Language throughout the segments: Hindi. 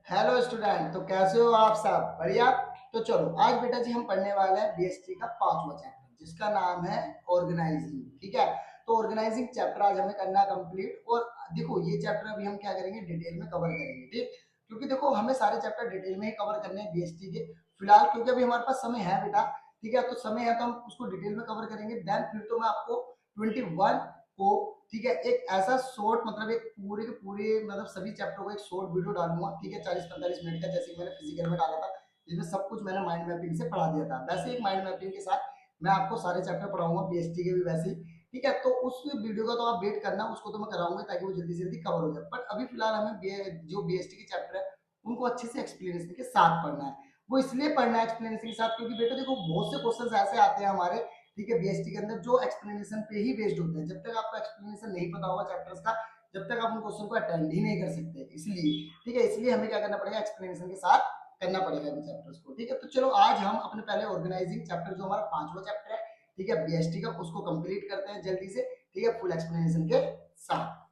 हेलो स्टूडेंट, तो कैसे हो आप सब? बढ़िया। तो चलो आज बेटा जी हम पढ़ने वाले हैं बीएसटी का 5वां चैप्टर जिसका नाम है ऑर्गेनाइजिंग। ठीक है, तो ऑर्गेनाइजिंग चैप्टर आज हमें करना है कंप्लीट। और देखो ये चैप्टर अभी हम क्या करेंगे, डिटेल में कवर करेंगे। ठीक, क्योंकि देखो हमें सारे चैप्टर डिटेल में ही कवर करने हैं बीएसटी के फिलहाल, क्योंकि अभी हमारे पास समय है बेटा। ठीक है, तो समय है तो हम उसको डिटेल में कवर करेंगे। देन फिर तो मैं आपको 21 को, ठीक है, एक ऐसा शॉर्ट मतलब एक पूरे के पूरे मतलब सभी चैप्टर को एक शॉर्ट वीडियो डालूंगा। ठीक है, 40-45 मिनट का, जैसे मैंने फिजिकल में डाला था जिसमें सब कुछ मैंने माइंड मैपिंग से पढ़ा दिया था, वैसे एक माइंड मैपिंग के साथ मैं आपको सारे चैप्टर पढ़ाऊंगा बीएसटी के भी वैसे ही। ठीक है, तो उस वीडियो का तो आप वेट करना, उसको तो मैं कराऊंगा ताकि वो जल्दी से जल्दी कवर हो जाए। बट अभी फिलहाल हमें जो बीएसटी के चैप्टर है उनको अच्छे से एक्सप्लेनेशन के साथ पढ़ना है। वो इसलिए पढ़ना है एक्सप्लेनेशन के साथ क्योंकि बेटा देखो बहुत से क्वेश्चन ऐसे आते हैं हमारे, ठीक है, बीएसटी के अंदर जो एक्सप्लेनेशन पे ही बेस्ड होते हैं। जब तक आपको एक्सप्लेनेशन नहीं पता होगा चैप्टर्स का, जब तक आप उन क्वेश्चन को अटेंड ही नहीं कर सकते। इसलिए ठीक है, इसलिए हमें क्या करना पड़ेगा, एक्सप्लेनेशन के साथ करना पड़ेगा इन चैप्टर्स को। ठीक है, तो चलो आज हम अपने पहले ऑर्गेनाइजिंग चैप्टर जो हमारा 5वां चैप्टर है, ठीक है, बीएसटी का, उसको कंप्लीट करते हैं जल्दी से। ठीक है, फुल एक्सप्लेनेशन के साथ।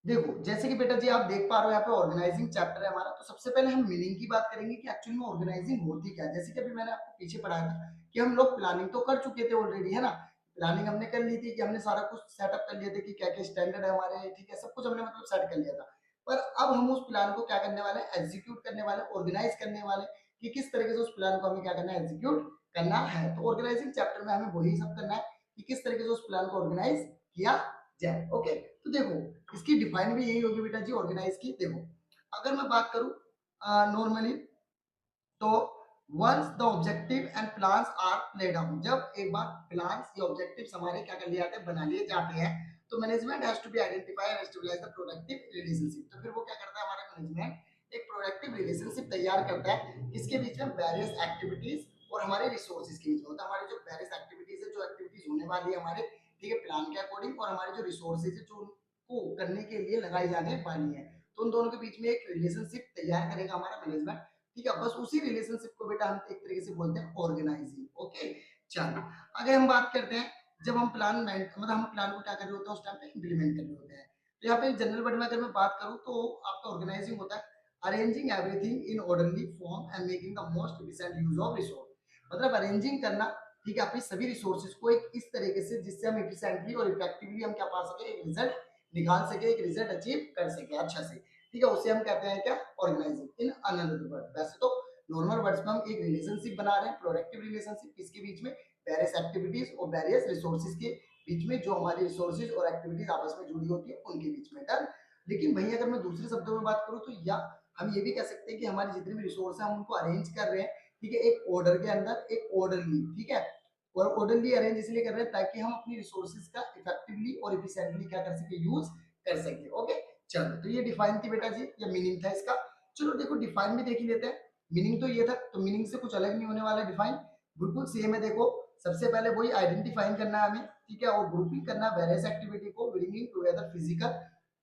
देखो जैसे कि बेटा जी आप देख पा रहे हो यहाँ पे ऑर्गेनाइजिंग चैप्टर है हमारा। तो सबसे पहले हम मीनिंग की बात करेंगे कि एक्चुअली में ऑर्गेनाइजिंग होती क्या है। जैसे कि अभी मैंने आपको पीछे पढ़ाया था कि हम लोग प्लानिंग तो कर चुके थे ऑलरेडी, है ना। प्लानिंग हमने कर ली थी कि हमने सारा कुछ सेटअप कर लिया था कि क्या क्या स्टैंडर्ड है हमारे, ठीक है, सब कुछ हमने मतलब सेट कर लिया था। पर अब हम उस प्लान को क्या करने वाले हैं, एग्जीक्यूट करने वाले, ऑर्गेनाइज करने वाले कि किस तरीके से उस प्लान को हमें क्या करना है, एग्जीक्यूट करना है। तो ऑर्गेनाइजिंग चैप्टर में हमें वही सब करना है कि किस तरीके से उस प्लान को ऑर्गेनाइज किया जाए। ओके, तो देखो इसकी डिफाइन भी यही होगी बेटा जी ऑर्गेनाइज की। देखो अगर मैं बात करूं नॉर्मली, तो once the objective and plans are laid down, जब एक बार प्लान्स या ऑब्जेक्टिव्स हमारे क्या कर लिए जाते हैं, बना लिए जाते हैं, तो management has to be identify and stabilize the productive relationship. तो फिर वो क्या करता है, हमारा मैनेजमेंट एक प्रोडक्टिव रिलेशनशिप तैयार करता है किसके बीच में, वेरियस एक्टिविटीज और हमारे रिसोर्सेज के बीच में। होता है हमारी जो वेरियस एक्टिविटीज है, जो एक्टिविटीज होने वाली है हमारे, ठीक है, प्लान के अकॉर्डिंग, और हमारे जो रिसोर्सेज है जो उनको करने के लिए लगाई जाने वाली है, तो उन दोनों के बीच में एक रिलेशनशिप तैयार करेगा हमारा मैनेजमेंट। ठीक है, बस उसी रिलेशनशिप को बेटा हम एक तरीके से बोलते हैं ऑर्गेनाइजिंग। ओके, चलो आगे हम बात करते हैं। जब हम प्लान मतलब हम प्लान को क्या कर रहे होते हैं, उस टाइम पे इम्प्लीमेंट कर रहे होते हैं। तो यहाँ पे जनरल वर्ड में अगर मैं बात करूँ तो आपका ऑर्गेनाइजिंग होता है arranging everything in orderly form and making the most efficient use of resource. मतलब अरेंजिंग करना, ठीक है, अपनी सभी रिसोर्सेज को एक इस तरीके से जिससे हम इफिशिएंटली और इफेक्टिवली हम क्या पा सके, एक रिजल्ट निकाल सके, एक रिजल्ट अचीव कर सके अच्छा से। ठीक है, उसे हम कहते हैं क्या, ऑर्गेनाइजिंग इन अनदर वर्ड। वैसे तो नॉर्मल वर्ड्स में हम एक रिलेशनशिप बना रहे हैं, प्रोडक्टिव रिलेशनशिप, इसके बीच में वेरियस एक्टिविटीज और वेरियस रिसोर्सेज के बीच में, जो हमारी रिसोर्सेज और एक्टिविटीज आपस में जुड़ी होती है उनके बीच में। डन। लेकिन वही अगर मैं दूसरे शब्दों में बात करूं तो या हम ये भी कह सकते हैं कि हमारे जितने भी रिसोर्स हैं हम उनको अरेंज कर रहे हैं, ठीक है, एक ऑर्डर के अंदर, एक ऑर्डरली, ठीक है, और ऑर्डरली अरेंज इसलिए कर रहे हैं ताकि हम अपनी रिसोर्सेज का इफेक्टिवली और इफिशिएंटली क्या कर सके, यूज कर सके। ओके, चलो तो ये डिफाइन थी बेटा जी, ये मीनिंग था इसका। चलो देखो डिफाइन भी देख ही लेते हैं। मीनिंग तो ये था, तो मीनिंग से कुछ अलग नहीं होने वाला। डिफाइन बिल्कुल सेम है। देखो सबसे पहले वही आइडेंटिफाइंग करना है हमें, ठीक है, और ग्रुपिंग करना वेरियस एक्टिविटी को, bringing together physical,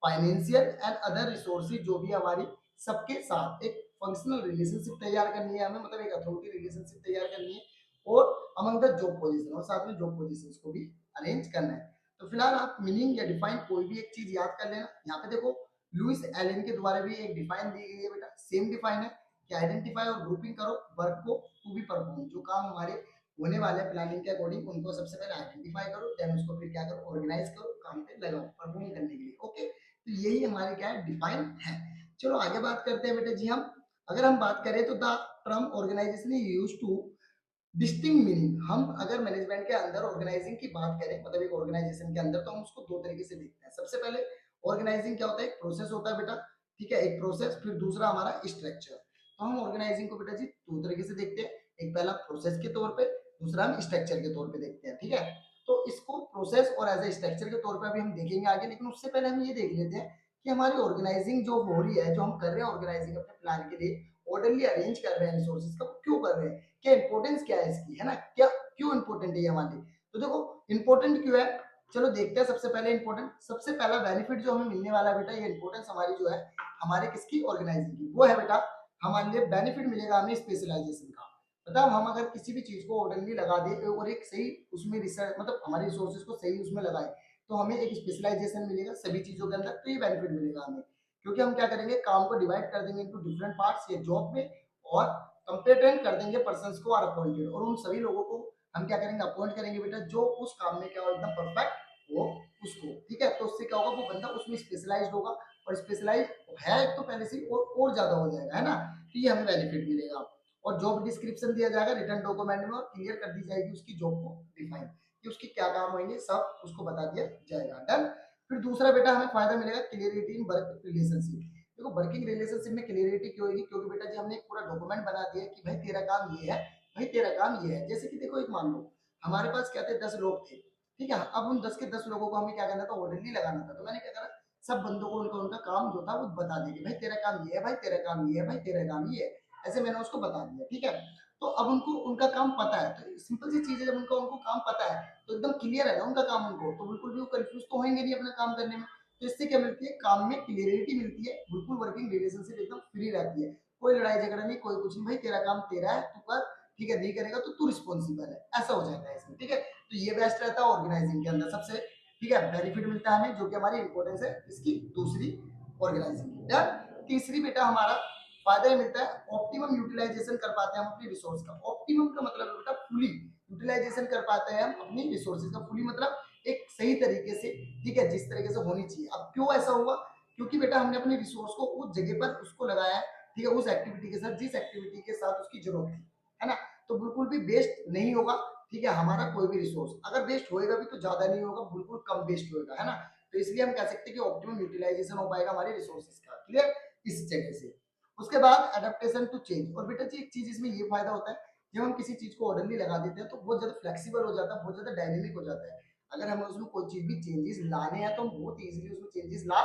financial and other resources जो भी हमारी, सबके साथ एक फंक्शनल रिलेशनशिप तैयार करनी है हमें, मतलब एक अथॉरिटी रिलेशनशिप तैयार करनी है, और अमंग द जॉब पोजीशन, और साथ में जॉब पोजीशंस को भी अरेंज करना है। तो फिलहाल आप मीनिंग या डिफाइन कोई भी एक चीज याद कर लेना। यहाँ पे देखो लुइस एलन के द्वारा भी एक डिफाइन दी गई है बेटा, सेम डिफाइन है कि आइडेंटिफाई और ग्रुपिंग करो वर्क को टू बी परफॉर्म, जो काम हमारे होने वाले प्लानिंग के अकॉर्डिंग उनको सबसे पहले आइडेंटिफाई करो, देन उसको फिर क्या करो, ऑर्गेनाइज करो, काम पे लगाओ परफॉर्म करने के लिए। ओके, तो यही हमारे क्या है, डिफाइन है। चलो आगे बात करते हैं बेटे जी हम। अगर हम बात करें तो the term organization use to distinguish meaning. हम अगर मैनेजमेंट के अंदर ऑर्गेनाइजिंग की बात करें, मतलब एक ऑर्गेनाइजेशन के अंदर, तो हम उसको दो तरीके से देखते हैं। सबसे पहले ऑर्गेनाइजिंग क्या होता है, एक प्रोसेस होता है बेटा, ठीक है, एक प्रोसेस, फिर दूसरा हमारा स्ट्रक्चर। तो हम ऑर्गेनाइजिंग को बेटा जी दो तरीके से देखते हैं, एक पहला प्रोसेस के तौर पे, दूसरा हम स्ट्रक्चर के तौर पे देखते हैं। ठीक है, तो इसको प्रोसेस और एज ए स्ट्रक्चर के तौर पे अभी हम देखेंगे आगे, लेकिन उससे पहले हम ये देख लेते हैं कि हमारी ऑर्गेनाइजिंग जो हो रही है, जो हम कर रहे हैं ऑर्गेनाइजिंग अपने प्लान के लिए, ऑर्डरली अरेंज कर रहे हैं रिसोर्सेज का, क्यों कर रहे हैं, क्या इंपॉर्टेंस क्या है इसकी, है ना, क्या क्यों इंपॉर्टेंट है ये हमारे लिए। तो देखो इंपॉर्टेंट क्यों है, चलो देखते हैं। सबसे पहले इंपॉर्टेंट, सबसे पहला बेनिफिट जो हमें मिलने वाला है बेटा, ये इंपॉर्टेंस हमारी जो है हमारे किसकी, ऑर्गेनाइजिंग की, वो है बेटा हमारे लिए बेनिफिट मिलेगा हमें स्पेशलाइजेशन का। मतलब हम अगर किसी भी चीज को ऑर्डरली लगा दे और एक सही उसमें रिसर्च, मतलब हमारे रिसोर्सेज को सही उसमें लगाए, तो हमें एक स्पेशलाइजेशन मिलेगा सभी चीजों के अंदर, तो ये बेनिफिट मिलेगा हमें। क्योंकि हम क्या करेंगे, काम को डिवाइड कर देंगे इनटू डिफरेंट पार्ट्स ये जॉब में, और कंपेटेंट कर देंगे पर्सन्स को और अपॉइंटेड, और उन सभी लोगों को हम क्या करेंगे, अपॉइंट करेंगे बेटा जो उस काम में क्या हो, एकदम परफेक्ट हो उसको, ठीक है। तो उससे क्या होगा, वो बंदा उसमें स्पेशलाइज्ड होगा, और स्पेशलाइज है तो पहले से और ज्यादा हो जाएगा, है ना। तो ये हमें बेनिफिट मिलेगा। और जॉब डिस्क्रिप्शन दिया जाएगा रिटर्न डॉक्यूमेंट में, और क्लियर कर दी जाएगी उसकी जॉब को डिफाइन, कि उसकी क्या काम होंगे सब उसको बता दिया जाएगा। डन। फिर दूसरा बेटा हमें फायदा मिलेगा क्लियरिटी इन वर्क रिलेशनशिप। देखो वर्किंग रिलेशनशिप में क्लियरिटी क्यों होगी, क्योंकि बेटा जी हमने एक पूरा डॉक्यूमेंट बना दिया कि भाई तेरा काम ये है, भाई तेरा काम ये है। जैसे कि देखो एक मान लो हमारे पास क्या थे, 10 लोग थे, ठीक है। अब उन 10 के 10 लोगों को हमें क्या करना था, ऑर्डरली लगाना था। तो मैंने क्या करा, सब बंदों को उनका उनका काम जो था वो बता दिया कि भाई तेरा काम ये है, भाई तेरा काम ये है, भाई तेरा काम ये है, ऐसे मैंने उसको बता दिया, ठीक है। तो अब उनको उनका काम पता है, तो सिंपल सी चीज है, जब उनको उनको काम पता है तो एकदम क्लियर है ना उनका काम उनको, तो बिल्कुल भी वो कंफ्यूज तो होंगे नहीं अपना काम करने में। तो इससे क्या मिलती है, काम में क्लियरिटी मिलती है, बिल्कुल वर्किंग रिलेशनशिप एकदम फ्री रहती है, कोई लड़ाई झगड़ा नहीं, कोई कुछ नहीं, भाई तेरा काम तेरा है तू कर, ठीक है, नहीं करेगा तो तू रिस्पॉन्सिबल है, ऐसा हो जाता है इसमें, ठीक है। तो ये बेस्ट रहता है ऑर्गेनाइजिंग के अंदर सबसे, ठीक है, बेनिफिट मिलता है हमें, जो कि हमारी इंपॉर्टेंस है इसकी दूसरी ऑर्गेनाइजिंग की। डन। तीसरी बेटा हमारा फायदा ये मिलता है ऑप्टिमम यूटिलाइजेशन कर पाते हैं हम अपनी रिसोर्स का। ऑप्टिमम का मतलब है बेटा फुली यूटिलाइजेशन कर पाते हैं हम अपनी रिसोर्सेज का, फुली मतलब एक सही तरीके से, ठीक है, जिस तरीके से होनी चाहिए। अब क्यों ऐसा हुआ, क्योंकि बेटा हमने अपने रिसोर्स को उस जगह पर उसको लगाया है, ठीक है, उस एक्टिविटी के साथ जिस एक्टिविटी के साथ उसकी जरूरत थी, है ना। तो बिल्कुल भी वेस्ट नहीं होगा, ठीक है, हमारा कोई भी रिसोर्स अगर वेस्ट होएगा भी तो ज्यादा नहीं होगा, बिल्कुल कम वेस्ट होएगा, है ना। तो इसलिए हम कह सकते हैं कि ऑप्टिमम यूटिलाइजेशन हो पाएगा हमारे रिसोर्सेज का। क्लियर, इस जगह से। उसके बाद एडेप्टेशन टू चेंज। और बेटा जी एक चीज इसमें ये फायदा होता है, जब हम किसी चीज को ऑर्डरली लगा देते हैं तो बहुत ज्यादा फ्लेक्सिबल हो जाता है, बहुत ज्यादा डायनेमिक हो जाता है। अगर हमें उसमें कोई चीज भी चेंजेस लाने हैं तो हम बहुत इजीली उसमें चेंजेस ला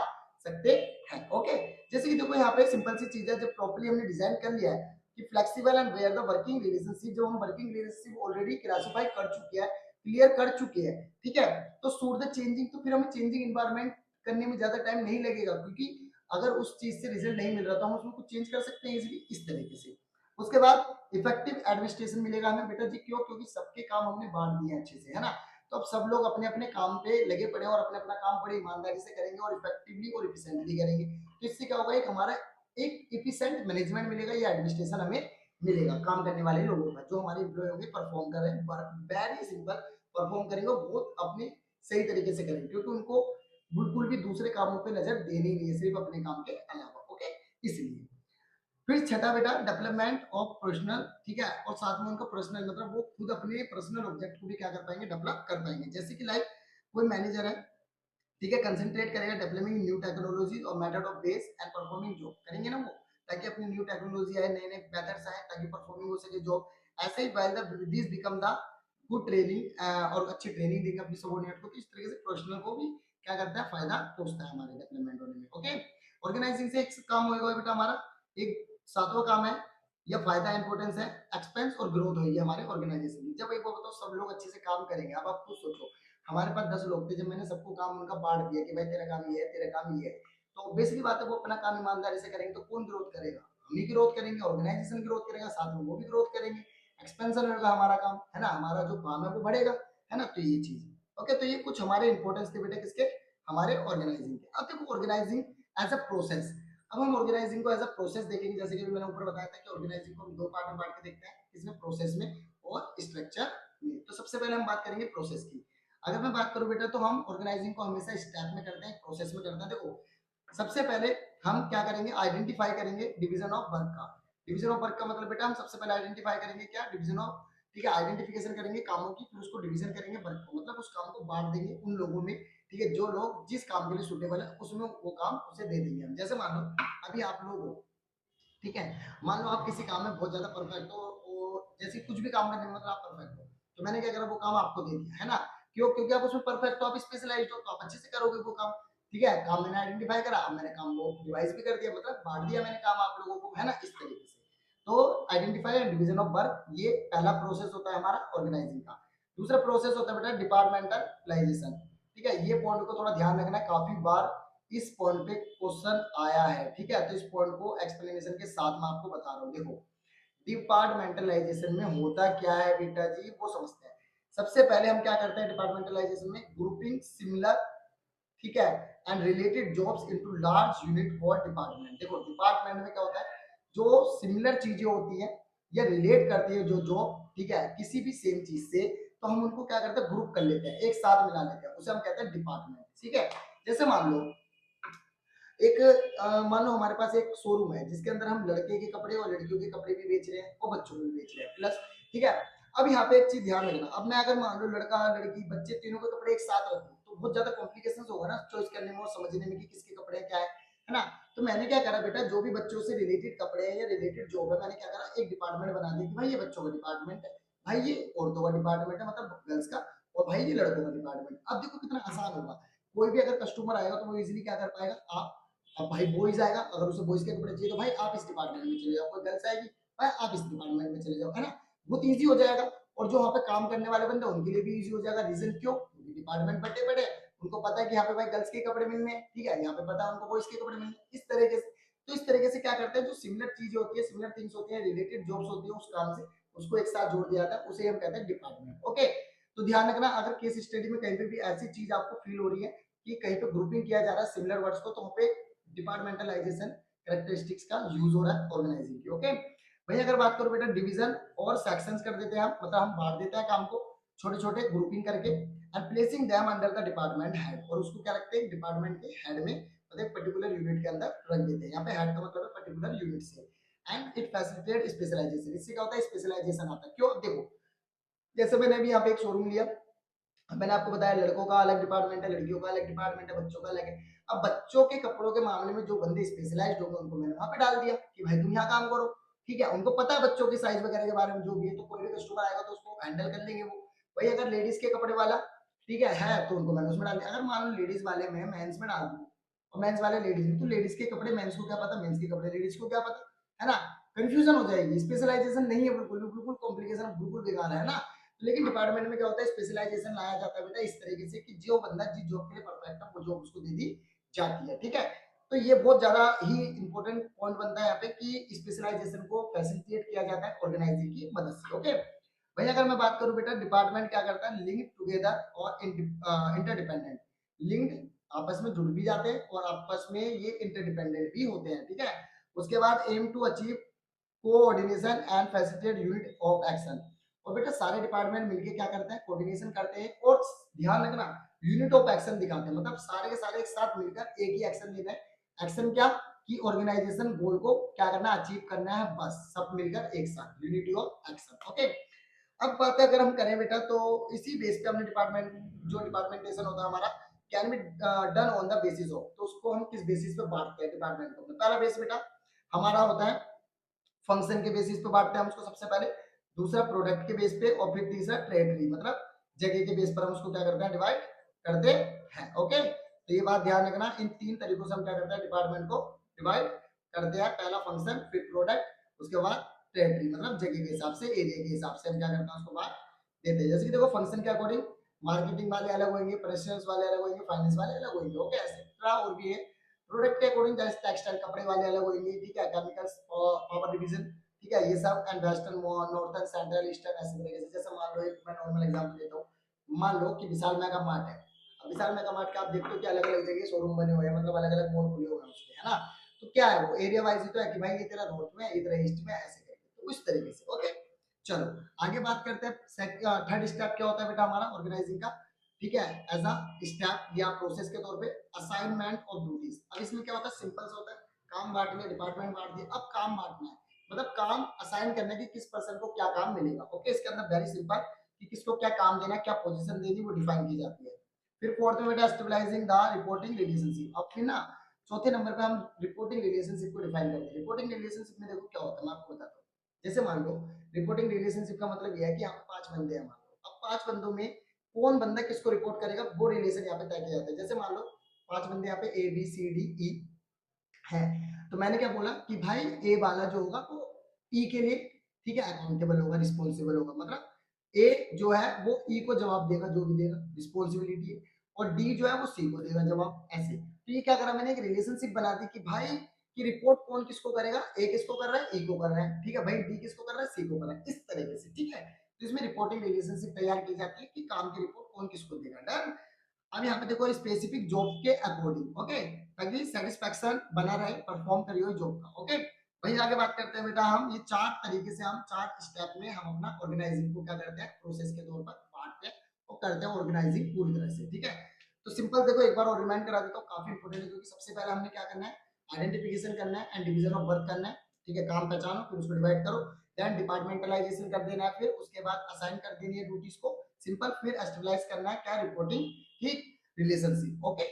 सकते हैं। ओके, जैसे कि देखो यहाँ पे सिंपल सी चीज है, जब प्रॉपर्ली हमने डिजाइन कर लिया है कि flexible and where the working relationship, जो हम वर्किंग रिलेशनशिप ऑलरेडी क्लासिफाई कर चुके हैं, क्लियर कर चुके हैं, ठीक है। तो सूट द चेंजिंग, तो फिर हमें चेंजिंग इन्वायरमेंट करने में ज्यादा टाइम नहीं लगेगा, क्योंकि अगर उस चीज से रिजल्ट नहीं मिल रहा तो हम उसमें कुछ चेंज कर सकते हैं इजीली, इस तरीके से। उसके बाद इफेक्टिव एडमिनिस्ट्रेशन मिलेगा हमें बेटा जी, क्यों, क्योंकि सबके काम हमने बांट दिए अच्छे से, है ना। तो अब सब लोग अपने अपने काम पे लगे पड़े और अपने अपना काम बड़ी ईमानदारी से करेंगे और इफेक्टिवली और इफिशिएंटली करेंगे। तो इससे क्या होगा, एक हमारा एक इफिशिएंट मैनेजमेंट मिलेगा, ये एडमिनिस्ट्रेशन हमें मिलेगा काम करने वाले लोगों का, जो हमारे एम्प्लॉय होंगे परफॉर्म कर रहे हैं, वेरी सिंपल परफॉर्म करेंगे, बहुत अपने सही तरीके से करेंगे, क्योंकि उनको बिल्कुल भी दूसरे कामों पे नजर देनी नहीं है, सिर्फ अपने काम के अलावा। ओके, इसलिए। फिर छठा बेटा डेवलपमेंट ऑफ पर्सनल, ठीक है, और साथ में उनका पर्सनल मतलब वो खुद अपने पर्सनल ऑब्जेक्ट को भी क्या कर पाएंगे, डेवलप कर पाएंगे। जैसे कि लाइक कोई मैनेजर है, ठीक है, कंसंट्रेट करेगा डेवलपिंग न्यू टेक्नोलॉजी और method of base and performing job करेंगे ना वो, ताकि अपनी न्यू टेक्नोलॉजी आए, नए नए मेथड्स आए, ताकि परफॉर्मिंग हो सके जॉब। ऐसे ही while the this become the good training, और अच्छी ट्रेनिंग देंगे अपनी सबोर्डिनेट को, तो इस तरीके से प्रोफेशनल को भी क्या करता है, फायदा पहुंचता है हमारे डेवलपमेंट होने में। ओके, ऑर्गेनाइजिंग से एक काम होगा बेटा हमारा, एक सातवां काम है या फायदा इंपॉर्टेंस है, एक्सपेंस और ग्रोथ होगी हमारे ऑर्गेनाइजेशन की। जब एक बार बताओ सब लोग अच्छे से काम करेंगे, अब आप खुद सोचो, हमारे पास 10 लोग थे, जब मैंने सबको काम उनका बांट दिया कि भाई तेरा काम ये है, तेरा काम ये है, तो ऑब्वियसली बात है वो अपना काम ईमानदारी से करेंगे, तो कौन ग्रोथ करेगा, हम ही ग्रोथ करेंगे, ऑर्गेनाइजेशन ग्रोथ करेगा, साथ में वो भी ग्रोथ करेंगे, एक्सपेंशन होगा हमारा काम, है ना, हमारा जो काम है वो बढ़ेगा, है ना। तो ये चीज ओके, तो ये कुछ हमारे इंपॉर्टेंस थे बेटे किसके, हमारे ऑर्गेनाइजिंग के। अब देखो ऑर्गेनाइजिंग एज अ प्रोसेस, अब हम ऑर्गेनाइजिंग को एज अ प्रोसेस देखेंगे, जैसे कि मैंने ऊपर बताया था कि ऑर्गेनाइजिंग को हम दो पार्ट में बांट के देखते हैं, इसमें प्रोसेस में और स्ट्रक्चर में। तो सबसे पहले हम बात करेंगे प्रोसेस की। अगर मैं बात करूं बेटा तो हम ऑर्गेनाइजिंग को हमेशा स्टेप में करते हैं, प्रोसेस में करते हैं। देखो सबसे पहले हम क्या करेंगे, आइडेंटिफाई करेंगे डिवीजन ऑफ वर्क का। डिवीजन ऑफ वर्क का मतलब बेटा हम सबसे पहले आइडेंटिफाई करेंगे क्या, डिवीजन ऑफ, ठीक है, आइडेंटिफिकेशन करेंगे कामों की, फिर उसको डिवीजन करेंगे वर्क को, मतलब उस काम को बांट देंगे उन लोगों में, ठीक है, जो लोग जिस काम के लिए सुटेबल है उसमें वो काम उसे दे देंगे हम। जैसे मान लो अभी आप लोग हो, ठीक है, मान लो आप किसी काम में बहुत ज्यादा परफेक्ट हो, जैसे कुछ भी काम करने में मतलब आप परफेक्ट हो, तो मैंने क्या करा, वो काम आपको दे दिया, है ना। क्यों, क्योंकि आप उसमें परफेक्ट हो, आप स्पेशलाइज्ड हो, तो आप अच्छे से करोगे वो काम, ठीक है। काम मैंने आइडेंटिफाई करा, अब मैंने काम वो डिवाइस भी कर दिया, मतलब बांट दिया मैंने काम आप लोगों को, है ना, इस तरीके से। तो identify and division of work, ये पहला प्रोसेस होता है हमारा ऑर्गेनाइजिंग का। दूसरा प्रोसेस होता है बेटा डिपार्टमेंटलाइजेशन, ठीक है, ये पॉइंट को थोड़ा ध्यान रखना, काफी बार इस पॉइंट पे क्वेश्चन आया है, ठीक है। तो इस पॉइंट को एक्सप्लेनेशन के साथ मैं आपको बता रहा हूँ। देखो डिपार्टमेंटलाइजेशन में होता क्या है बेटा जी, वो समझते हैं। सबसे पहले हम क्या करते हैं डिपार्टमेंटलाइजेशन में, ग्रुपिंग सिमिलर ठीक है, and related jobs into large unit और डिपार्टमेंट। देखो डिपार्टमेंट में क्या होता है, जो सिमिलर चीजें होती हैं या रिलेट करती है जो जॉब, ठीक है, किसी भी सेम चीज से, तो हम उनको क्या करते हैं, ग्रुप कर लेते हैं, एक साथ मिला लेते हैं, उसे हम कहते हैं डिपार्टमेंट। ठीक है, जैसे मान लो एक मान लो हमारे पास एक शोरूम है जिसके अंदर हम लड़के के कपड़े और लड़कियों के कपड़े भी बेच रहे हैं और बच्चों के भी बेच रहे हैं प्लस। ठीक है, अब यहाँ पे एक चीज ध्यान रखना, अब मैं अगर मान लो लड़का लड़की बच्चे तीनों के कपड़े एक साथ रखूं तो बहुत ज्यादा कॉम्प्लिकेशन होगा ना चॉइस करने में और समझने में कि किसके कपड़े क्या है ना। तो मैंने क्या करा बेटा, जो भी बच्चों से रिलेटेड कपड़े हैं या रिलेटेड जॉब है, मैंने क्या करा, एक डिपार्टमेंट बना दिया कि भाई ये बच्चों का डिपार्टमेंट है, भाई ये औरतों का डिपार्टमेंट है मतलब गर्ल्स का, और भाई ये लड़कों का डिपार्टमेंट। अब देखो कितना आसान होगा, कोई भी अगर कस्टमर आएगा तो वो इजीली क्या कर पाएगा, आप, अब भाई बॉयज आएगा, अगर उसे बॉयज के कपड़े चाहिए तो भाई आप इस डिपार्टमेंट में चले जाओ, कोई गर्ल्स आएगी भाई आप इस डिपार्टमेंट में चले जाओ, है ना, बहुत ईजी हो जाएगा। और जो वहाँ पे काम करने वाले बंदे उनके लिए भी ईजी हो जाएगा, रीजन क्यों, क्योंकि डिपार्टमेंट बड़े बड़े, उनको पता है कि यहाँ पे भाई गर्ल्स के कपड़े मिलने हैं, ठीक है, यहाँ पे पता है उनको बॉयज के कपड़े मिलने हैं, इस तरीके से। तो इस तरीके से क्या करते हैं, जो सिमिलर चीजें होती है, सिमिलर थिंग्स होती है, रिलेटेड जॉब्स होती है उस काम से, उसको एक साथ जोड़ दिया जाता है, उसे हम कहते हैं डिपार्टमेंट। ओके, तो ध्यान रखना, अगर केस स्टडी में कहीं पे भी ऐसी चीज आपको फील हो रही है कि कहीं पे ग्रुपिंग किया जा रहा है सिमिलर वर्ड्स को, तो वहाँ पे डिपार्टमेंटलाइजेशन कैरेक्टरिस्टिक्स का यूज हो रहा है ऑर्गेनाइजिंग की। ओके भाई, अगर बात करो बेटा डिवीजन और सेक्शंस कर देते हैं हम, मतलब हम बांट देते हैं काम को छोटे छोटे ग्रुपिंग करके, and placing them under the department head, और उसको क्या रखते हैं डिपार्टमेंट के हेड में, मतलब एक पर्टिकुलर यूनिट के अंदर रख देते हैं। यहाँ पे हेड का मतलब है पर्टिकुलर यूनिट से, एंड इट फैसिलिटेट स्पेशलाइजेशन, इससे क्या होता है, स्पेशलाइजेशन आता है। क्यों, देखो जैसे मैंने अभी यहाँ पे एक शोरूम लिया, मैंने आपको बताया लड़कों का अलग डिपार्टमेंट है, लड़कियों का अलग डिपार्टमेंट है, बच्चों का अलग है। अब बच्चों के कपड़ों के मामले में जो बंदे स्पेशलाइज्ड होंगे उनको मैंने वहां पे डाल दिया कि भाई तुम यहाँ काम करो, ठीक है, उनको पता है बच्चों के साइज वगैरह के बारे में जो भी है, तो कोई भी कस्टमर आएगा तो उसको हैंडल कर लेंगे वो। भाई अगर लेडीज के कपड़े वाला, ठीक है तो उनको मैंने उसमें डाल दिया। अगर मान लो लेडीज वाले में मेंस में डाल दूं और मेंस वाले लेडीज में, तो लेडीज के कपड़े मेंस को क्या पता, मेंस के कपड़े लेडीज को क्या पता, है ना, कंफ्यूजन हो जाएगी, स्पेशलाइजेशन नहीं है, बिल्कुल बिल्कुल कॉम्प्लिकेशन बिल्कुल बेकार है ना। लेकिन डिपार्टमेंट में क्या होता है, स्पेशलाइजेशन लाया जाता है बेटा इस तरीके से कि जो बंदा जिस जॉब के लिए परफेक्ट है वो जॉब उसको दे दी जाती है। ठीक है, तो ये बहुत ज्यादा ही इंपॉर्टेंट पॉइंट बनता है यहाँ पे कि स्पेशलाइजेशन को फैसिलिटेट किया जाता है ऑर्गेनाइजिंग की मदद से। ओके भाई, अगर मैं बात करूं बेटा डिपार्टमेंट क्या करता है, लिंक टुगेदर और इंटरडिपेंडेंट, लिंक्ड आपस में जुड़ भी जाते हैं और आपस में ये इंटरडिपेंडेंट भी होते हैं। ठीक है, उसके बाद aim to achieve coordination and facilitate unit of action, और बेटा सारे डिपार्टमेंट मिलके क्या करते हैं, कोऑर्डिनेशन करते हैं और ध्यान रखना यूनिट ऑफ एक्शन दिखाते हैं, मतलब सारे के सारे एक साथ मिलकर एक ही एक्शन लेना है। एक्शन क्या, कि ऑर्गेनाइजेशन गोल को क्या करना है, अचीव करना है, बस सब मिलकर एक साथ, यूनिटी ऑफ एक्शन। ओके, अब बात अगर हम करें बेटा तो इसी बेस पे हमने डिपार्टमेंट, जो डिपार्टमेंटेशन होता है हमारा, can be done on the basis of, तो उसको हम किस बेसिस पे बांटते हैं डिपार्टमेंट को। पहला बेस बेटा हमारा होता है फंक्शन के बेसिस पे बांटते हैं हम उसको सबसे पहले, दूसरा प्रोडक्ट के बेस पे, और फिर तीसरा टेरिटरी मतलब जगह के बेस पर हम उसको क्या करते हैं, डिवाइड करते हैं। ओके, तो ये बात ध्यान रखना, इन तीन तरीकों से हम क्या करते हैं डिपार्टमेंट को डिवाइड करते हैं, पहला फंक्शन, फिर प्रोडक्ट, उसके बाद टेरिटरी मतलब जगह के हिसाब से, एरिया के हिसाब से हम क्या करते हैं उसको बांट देते हैं। जैसे कि देखो फंक्शन के अकॉर्डिंग मार्केटिंग वाले अलग होंगे, ऑपरेशंस वाले अलग होंगे, फाइनेंस वाले अलग होंगे, ओके ऐसे और भी है। प्रोडक्ट के अकॉर्डिंग जैसे टेक्सटाइल कपड़े वाले अलग होंगे, ठीक है, केमिकल्स पावर डिवीजन, ठीक है, ये सब, and western northern central eastern ऐसे तरीके से। जैसे मान लो एक मैं नॉर्मल एग्जांपल देता हूँ, मान लो कि विशाल मेगा मार्ट है, अब विशाल मेगा मार्ट का आप देखते हो कि अलग अलग जगह शोरूम बने हुए हैं, मतलब अलग अलग मॉल खुले हुए हैं उसके, है ना, तो क्या है वो एरिया वाइज ही तो है कि भाई ये तेरा नॉर्थ में है, ये तेरा ईस्ट में है, ऐसे करके, तो उस तरीके से। ओके चलो आगे बात करते हैं, थर्ड स्टेप क्या होता है बेटा हमारा ऑर्गेनाइजिंग का, ठीक है, एज अ स्टेप या प्रोसेस के तौर पे असाइनमेंट ऑफ ड्यूटीज। अब इसमें क्या होता है, सिंपल सा होता है, काम बांट लिया, डिपार्टमेंट बांट दिया, अब काम बांटना है, मतलब काम असाइन करने की किस पर्सन को क्या काम मिलेगा। ओके, इसके अंदर वेरी सिंपल कि किसको क्या काम देना है, क्या पोजीशन देनी, वो डिफाइन की जाती है। फिर फोर्थ में बेटा स्टेबलाइजिंग द रिपोर्टिंग रिलेशनशिप। अब फिर ना चौथे नंबर पे हम रिपोर्टिंग रिलेशनशिप को डिफाइन करते हैं। रिपोर्टिंग रिलेशनशिप में देखो क्या होता है, मैं आपको बताता हूँ। जैसे मान लो रिपोर्टिंग रिलेशनशिप का मतलब यह है कि यहाँ पे 5 बंदे हैं, मान लो अब 5 बंदों में कौन बंदा किसको रिपोर्ट करेगा, वो रिलेशन यहाँ पे तय किया जाता है। जैसे मान लो 5 बंदे यहाँ पे ए बी सी डी ई है, तो मैंने क्या बोला कि भाई ए वाला जो होगा वो ई के लिए, ठीक है, अकाउंटेबल होगा, रिस्पॉन्सिबल होगा, मतलब ए जो है वो ई को जवाब देगा, जो भी देगा रिस्पॉन्सिबिलिटी है, और डी जो है वो सी को देगा जवाब, ऐसे। तो ये क्या करा मैंने, एक रिलेशनशिप बना दी कि भाई की रिपोर्ट कौन किसको करेगा, ए किसको कर रहा है, ई को कर रहा है, ठीक है, भाई डी किसको कर रहा है, सी को कर रहा है, इस तरीके से। ठीक है, तो इसमें रिपोर्टिंग रिलेशनशिप तैयार की जाती है कि काम की रिपोर्ट कौन किसको देगा। डन। अब यहाँ पे देखो स्पेसिफिक जॉब के अकॉर्डिंग, ओके, ताकि सेटिस्फेक्शन बना रहे परफॉर्म करिए हुई जॉब का, ओके। वही आगे बात करते हैं बेटा हम, ये 4 तरीके से हम 4 स्टेप में हम अपना ऑर्गेनाइजिंग को क्या करते हैं, प्रोसेस के तौर पर बांटते हैं और करते हैं ऑर्गेनाइजिंग पूरी तरह से, ठीक है। तो सिंपल देखो एक बार और रिमाइंड करा देता हूँ, काफी इंपॉर्टेंट है, क्योंकि सबसे पहले हमने क्या करना है, आइडेंटिफिकेशन करना है एंड डिवीजन ऑफ वर्क करना है, ठीक है, काम पहचानो फिर उसको डिवाइड करो, देन डिपार्टमेंटलाइजेशन कर देना है, फिर उसके बाद असाइन कर देनी है ड्यूटीज को, सिंपल, फिर एस्टेब्लिश करना है क्या, रिपोर्टिंग, ठीक, रिलेशनशिप, ओके।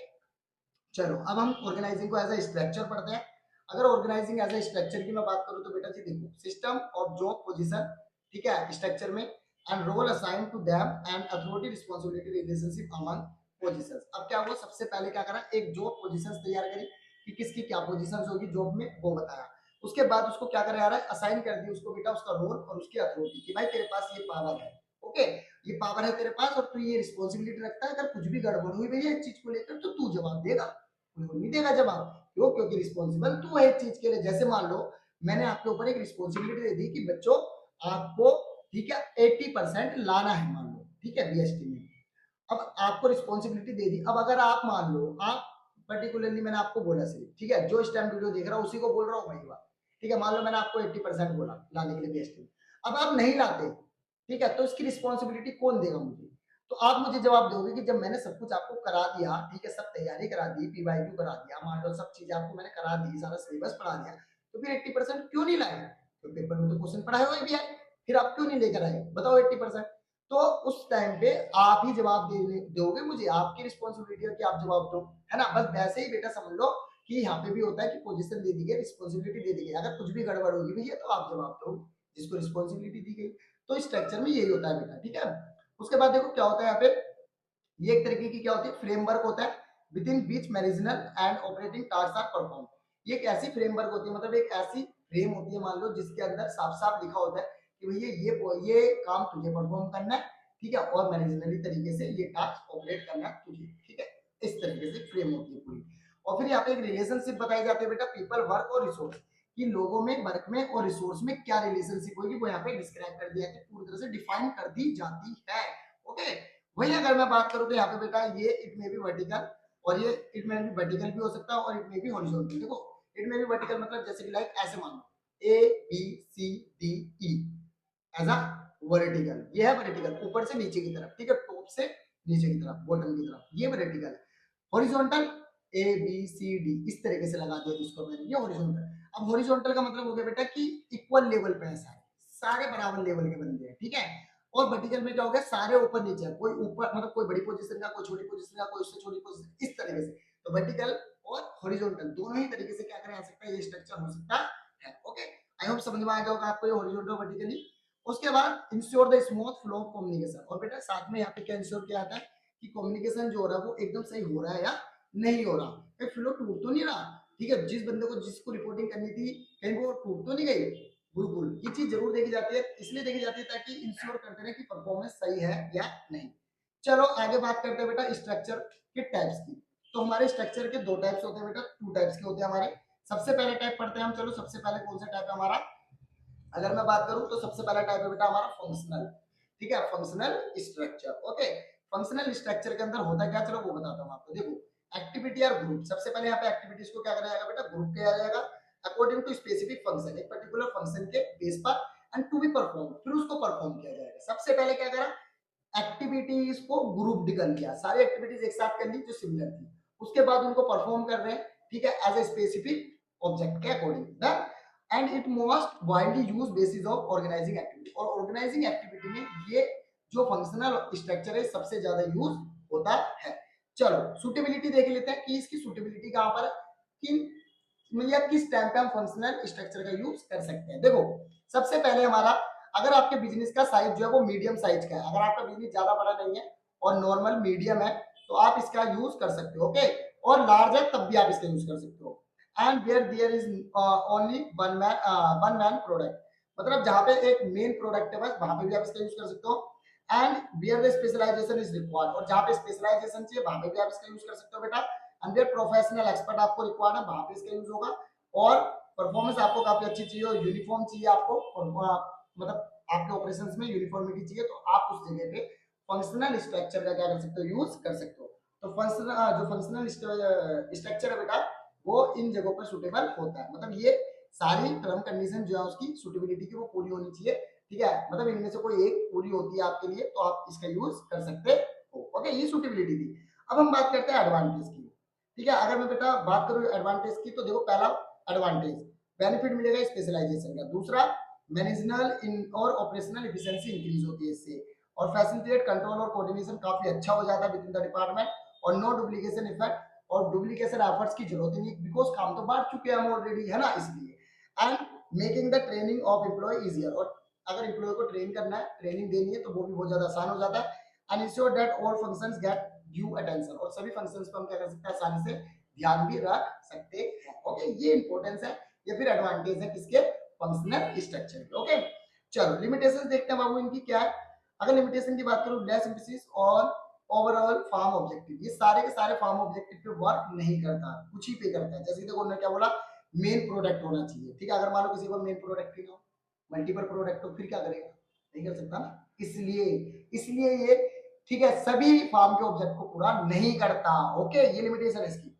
चलो अब हम ऑर्गेनाइजिंग को एज ए स्ट्रक्चर पढ़ते हैं। अगर ऑर्गेनाइजिंग एज ए स्ट्रक्चर की मैं बात करूं तो बेटा जी देखो, सिस्टम ऑफ जॉब पोजीशन, ठीक है, स्ट्रक्चर में, and role assign to them and authority responsibility relationship among positions. अब क्या हुआ, सबसे पहले क्या करा, एक जॉब पोजीशंस तैयार करी कि किसकी क्या पोजीशंस होगी जॉब में, वो बताया। उसके बाद उसको क्या करा जा रहा है, असाइन कर दी उसको बेटा उसका रोल और उसकी अथॉरिटी कि भाई तेरे पास ये पावर है, ओके, ये पावर है तेरे पास और तू ये रिस्पांसिबिलिटी रखता है, अगर कुछ भी गड़बड़ हुई भैया इस चीज को लेकर तो तू जवाब देगा, कोई नहीं देगा जवाब। क्यों, क्योंकि रिस्पांसिबल तू है इस चीज के लिए। जैसे मान लो मैंने आपके ऊपर एक रिस्पांसिबिलिटी दे दी कि बच्चों आपको, ठीक है, 80% लाना है, मान लो, ठीक है, बीएसटी में। अब आपको रिस्पांसिबिलिटी दे दी, अब अगर आप मान लो आप पर्टिकुलरली मैंने आपको बोला सिर्फ, ठीक है, जो इस टाइम वीडियो देख रहा है उसी को बोल रहा हूँ वही बात, ठीक है, मान लो मैंने आपको 80% बोला लाने के लिए बीएसटी में, अब आप नहीं लाते, ठीक है, तो इसकी रिस्पांसिबिलिटी कौन देगा मुझे, तो आप मुझे जवाब दोगे कि जब मैंने सब कुछ आपको करा दिया, ठीक है, सब तैयारी करा दी, पीवाईक्यू करा दिया, मान लो सब चीजें आपको मैंने करा दी, सारा सिलेबस पढ़ा दिया, तो फिर 80% क्यों नहीं लाए, तो पेपर में तो क्वेश्चन पढ़ाए हुए भी है, फिर आप क्यों नहीं लेकर आए, बताओ 80%। तो उस टाइम पे आप ही जवाब दोगे मुझे, आपकी रिस्पॉन्सिबिलिटी है कि आप जवाब दो, है ना। बस वैसे ही बेटा समझ लो कि यहाँ पे भी होता है कि पोजीशन दे दी गई, रिस्पॉन्सिबिलिटी दे दी गई, अगर कुछ भी गड़बड़ होगी भैया तो आप जवाब दो जिसको रिस्पॉन्सिबिलिटी दी गई। तो स्ट्रक्चर में यही होता है बेटा, ठीक है। उसके बाद देखो क्या होता है यहाँ पे, ये एक तरीके की क्या होती है, फ्रेमवर्क होता है within which managerial and operating task are perform. ये एक ऐसी फ्रेमवर्क होती है, मतलब एक ऐसी फ्रेम होती है मान लो जिसके अंदर साफ साफ लिखा होता है कि भैया ये काम तुझे परफॉर्म करना है, ठीक है, और मैनेजनली तरीके से ये टास्क ऑपरेट करना है तुझे, ठीक है, इस तरीके से फ्रेम होती है पूरी। और फिर यहाँ पे एक रिलेशनशिप बताई जाती है बेटा, पीपल, वर्क और रिसोर्स, कि लोगों में, वर्क में और रिसोर्स में क्या रिलेशनशिप होगी वो यहाँ पे डिस्क्राइब कर दिया है, पूरी तरह से डिफाइन कर दी जाती है, ओके। वही अगर मैं बात करूं तो यहाँ पे बेटा ये इट में भी वर्टिकल और ये इट में भी वर्टिकल भी हो सकता है और इट में भी हॉरिजॉन्टल। देखो इट में भी वर्टिकल मतलब जैसे कि लाइक ऐसे मान लो A B C D E as a vertical, ये है वर्टिकल ऊपर से नीचे की तरफ, ठीक है, टॉप से नीचे की तरफ, बॉटम की तरफ, ये वर्टिकल है। Horizontal A B C D इस तरीके से लगा दिया जिसको मैंने, ये हॉरिजॉन्टल। अब हॉरिजॉन्टल का मतलब हो गया बेटा कि इक्वल लेवल पे है, सारे बराबर लेवल के बंदे हैं, ठीक है। और वर्टिकल में क्या हो गया, सारे ऊपर नीचे, कोई ऊपर मतलब कोई बड़ी पोजीशन का, कोई छोटी पोजीशन का, कोई उससे छोटी पोजीशन, इस तरीके से। तो वर्टिकल और हॉरिजॉन्टल दोनों ही तरीके से क्या करें आ सकता है, ये स्ट्रक्चर हो सकता है, ओके। आई होप समझ में आ गया होगा आपको ये हॉरिजॉन्टल वर्टिकली। उसके बाद ensure the smooth flow of communication, और बेटा साथ में यहाँ पे क्या इंश्योर किया जाता है कि कम्युनिकेशन जो हो रहा है वो एकदम सही हो रहा है या नहीं हो रहा, फ्लो टूट तो नहीं रहा, ठीक है, जिस बंदे को जिसको रिपोर्टिंग करनी थी कहीं वो टूट तो नहीं गई, बिल्कुल ये चीज जरूर देखी जाती है, इसलिए देखी जाती है ताकि इंश्योर करते रहे कि परफॉर्मेंस सही है या नहीं। चलो आगे बात करते हैं बेटा स्ट्रक्चर के टाइप्स की। तो हमारे स्ट्रक्चर के दो टाइप्स होते हैं बेटा, टू टाइप्स के होते हैं हमारे। सबसे पहले टाइप पढ़ते हैं हम, चलो सबसे पहले कौन सा टाइप है हमारा, अगर मैं बात करूं तो सबसे पहला टाइप है बेटा हमारा फंक्शनल, ठीक है, functional structure, okay. Functional structure के अंदर होता क्या, चलो वो बताता हूं आपको। देखो एक्टिविटी और ग्रुप, सबसे पहले यहाँ पे एक्टिविटीज को क्या कराया जाएगा बेटा, ग्रुप किया जाएगा अकॉर्डिंग टू स्पेसिफिक फंक्शन, एक पर्टिकुलर फंक्शन के बेस पर, एंड टू बी परफॉर्म, फिर उसको परफॉर्म किया जाएगा। सबसे पहले क्या करा, एक्टिविटीज को ग्रुप कर लिया, सारी एक्टिविटीज एक साथ कर ली जो सिमिलर थी, उसके बाद उनको परफॉर्म कर रहे हैं, ठीक है, एज ए स्पेसिफिक ऑब्जेक्ट के according, done. And it most widely use basis of organizing activity, और ऑर्गेनाइजिंग एक्टिविटी में ये जो फंक्शनल स्ट्रक्चर है सबसे ज्यादा यूज होता है। चलो सुटेबिलिटी देख लेते हैं कि इसकी सुटेबिलिटी कहां पर, किन या किस टाइम पे हम फंक्शनल स्ट्रक्चर का यूज कर सकते हैं। देखो सबसे पहले हमारा, अगर आपके बिजनेस का साइज जो है वो मीडियम साइज का है, अगर आपका बिजनेस ज्यादा बड़ा नहीं है और नॉर्मल मीडियम है तो आप इसका यूज कर सकते हो, ओके। और लार्ज है तब भी आप इसका यूज कर सकते हो। And where there is only one main product, मतलब जहां पे एक मेन प्रोडक्ट है बस वहां पे भी आप इसका यूज कर सकते हो। And where the specialization is required, और जहां पे स्पेशलाइजेशन चाहिए वहां पे भी आप इसका यूज कर सकते हो बेटा। एंड वेयर प्रोफेशनल एक्सपर्ट आपको रिक्वायर्ड है वहां पे इसका यूज होगा। और परफॉर्मेंस आपको काफी अच्छी चाहिए और यूनिफॉर्म चाहिए आपको, मतलब आपके ऑपरेशंस में यूनिफॉर्मिटी चाहिए, तो आप उस जगह पे फंक्शनल स्ट्रक्चर का क्या कर सकते हो, यूज कर सकते हो। तो जो फंक्शनल स्ट्रक्चर है बेटा वो इन जगहों पर सुटेबल होता है। मतलब ये सारी टर्म कंडीशन जो है उसकी सुटेबिलिटी की वो पूरी होनी चाहिए, ठीक है। मतलब इनमें से कोई एक पूरी होती है आपके लिए तो आप इसका यूज कर सकते हो। ओके, ये सुटेबिलिटी थी। अब हम बात करते हैं एडवांटेज की, ठीक है। अगर मैं बेटा बात करूं एडवांटेज की, तो देखो पहला एडवांटेज बेनिफिट मिलेगा स्पेशलाइजेशन का। दूसरा, मैनेजनल इन और ऑपरेशनल एफिशिएंसी इंक्रीज होती है इससे, और फैसिलिटेट कंट्रोल और कोऑर्डिनेशन काफी अच्छा हो जाता है विद इन द डिपार्टमेंट, और नो डुप्लीकेशन इफेक्ट, और डुप्लीकेशन एफर्ट्स की जरूरत ही नहीं, बिकॉज काम तो बांट चुके हैं हम ऑलरेडी, है ना, इसलिए। And making the training of employee easier, और अगर एम्प्लॉय को ट्रेन करना है, ट्रेनिंग देनी है, तो वो भी बहुत ज्यादा आसान हो जाता है। And ensure that all functions get due attention, और सभी फंक्शंस पे हम क्या कर सकते हैं, आसानी से ध्यान भी रख सकते हैं। ओके, ये इंपॉर्टेंस है, ये फिर एडवांटेज है किसके, फंक्शनल स्ट्रक्चर के। ओके, चलो लिमिटेशंस देखते हैं बाबू इनकी क्या है। अगर लिमिटेशन की बात करूं, less emphasis on overall firm objective, ये सारे के सारे फार्म ऑब्जेक्टिव पे वर्क नहीं करता, कुछ ही पे करता है। जैसे कि देखो उन्होंने क्या बोला, मेन प्रोडक्ट होना चाहिए, ठीक है। अगर मान लो किसी को मेन प्रोडक्ट ही ना हो, मल्टीपल प्रोडक्ट हो, फिर क्या करेगा, नहीं कर सकता ना, इसलिए इसलिए ये, ठीक है, सभी फार्म के ऑब्जेक्ट को पूरा नहीं करता। ओके, ये लिमिटेशन है इसकी।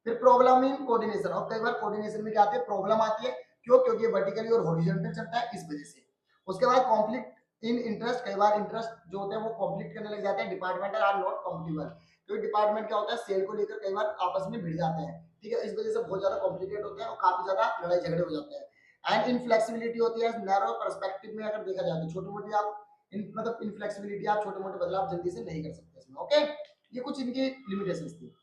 फिर प्रॉब्लम इन कोऑर्डिनेशन, और कई बार कोऑर्डिनेशन में क्या आती है, प्रॉब्लम आती है, क्यों, क्योंकि ये वर्टिकली और हॉरिजॉन्टल चलता है, इस वजह से। उसके बाद कॉन्फ्लिक्ट इन इंटरेस्ट, कई बार इंटरेस्ट जो होते हैं वो कॉन्फ्लिक्ट करने लग जाते हैं, डिपार्टमेंटल आर नॉट कॉम्पिटेबल, क्योंकि डिपार्टमेंट क्या होता है, सेल को लेकर कई बार आपस में भिड़ जाते हैं, ठीक है। इस वजह से बहुत ज्यादा कॉम्प्लिकेट होते हैं और काफी ज्यादा लड़ाई झगड़े हो जाते हैं। एंड इनफ्लेक्सिबिलिटी होती है, नैरो पर्सपेक्टिव में अगर देखा जाए तो छोटी मोटी आप मतलब इनफ्लेक्सिबिलिटी, आप छोटे मोटे बदलाव जल्दी से नहीं कर सकते इसमें। ओके, ये कुछ इनकी लिमिटेशंस थी।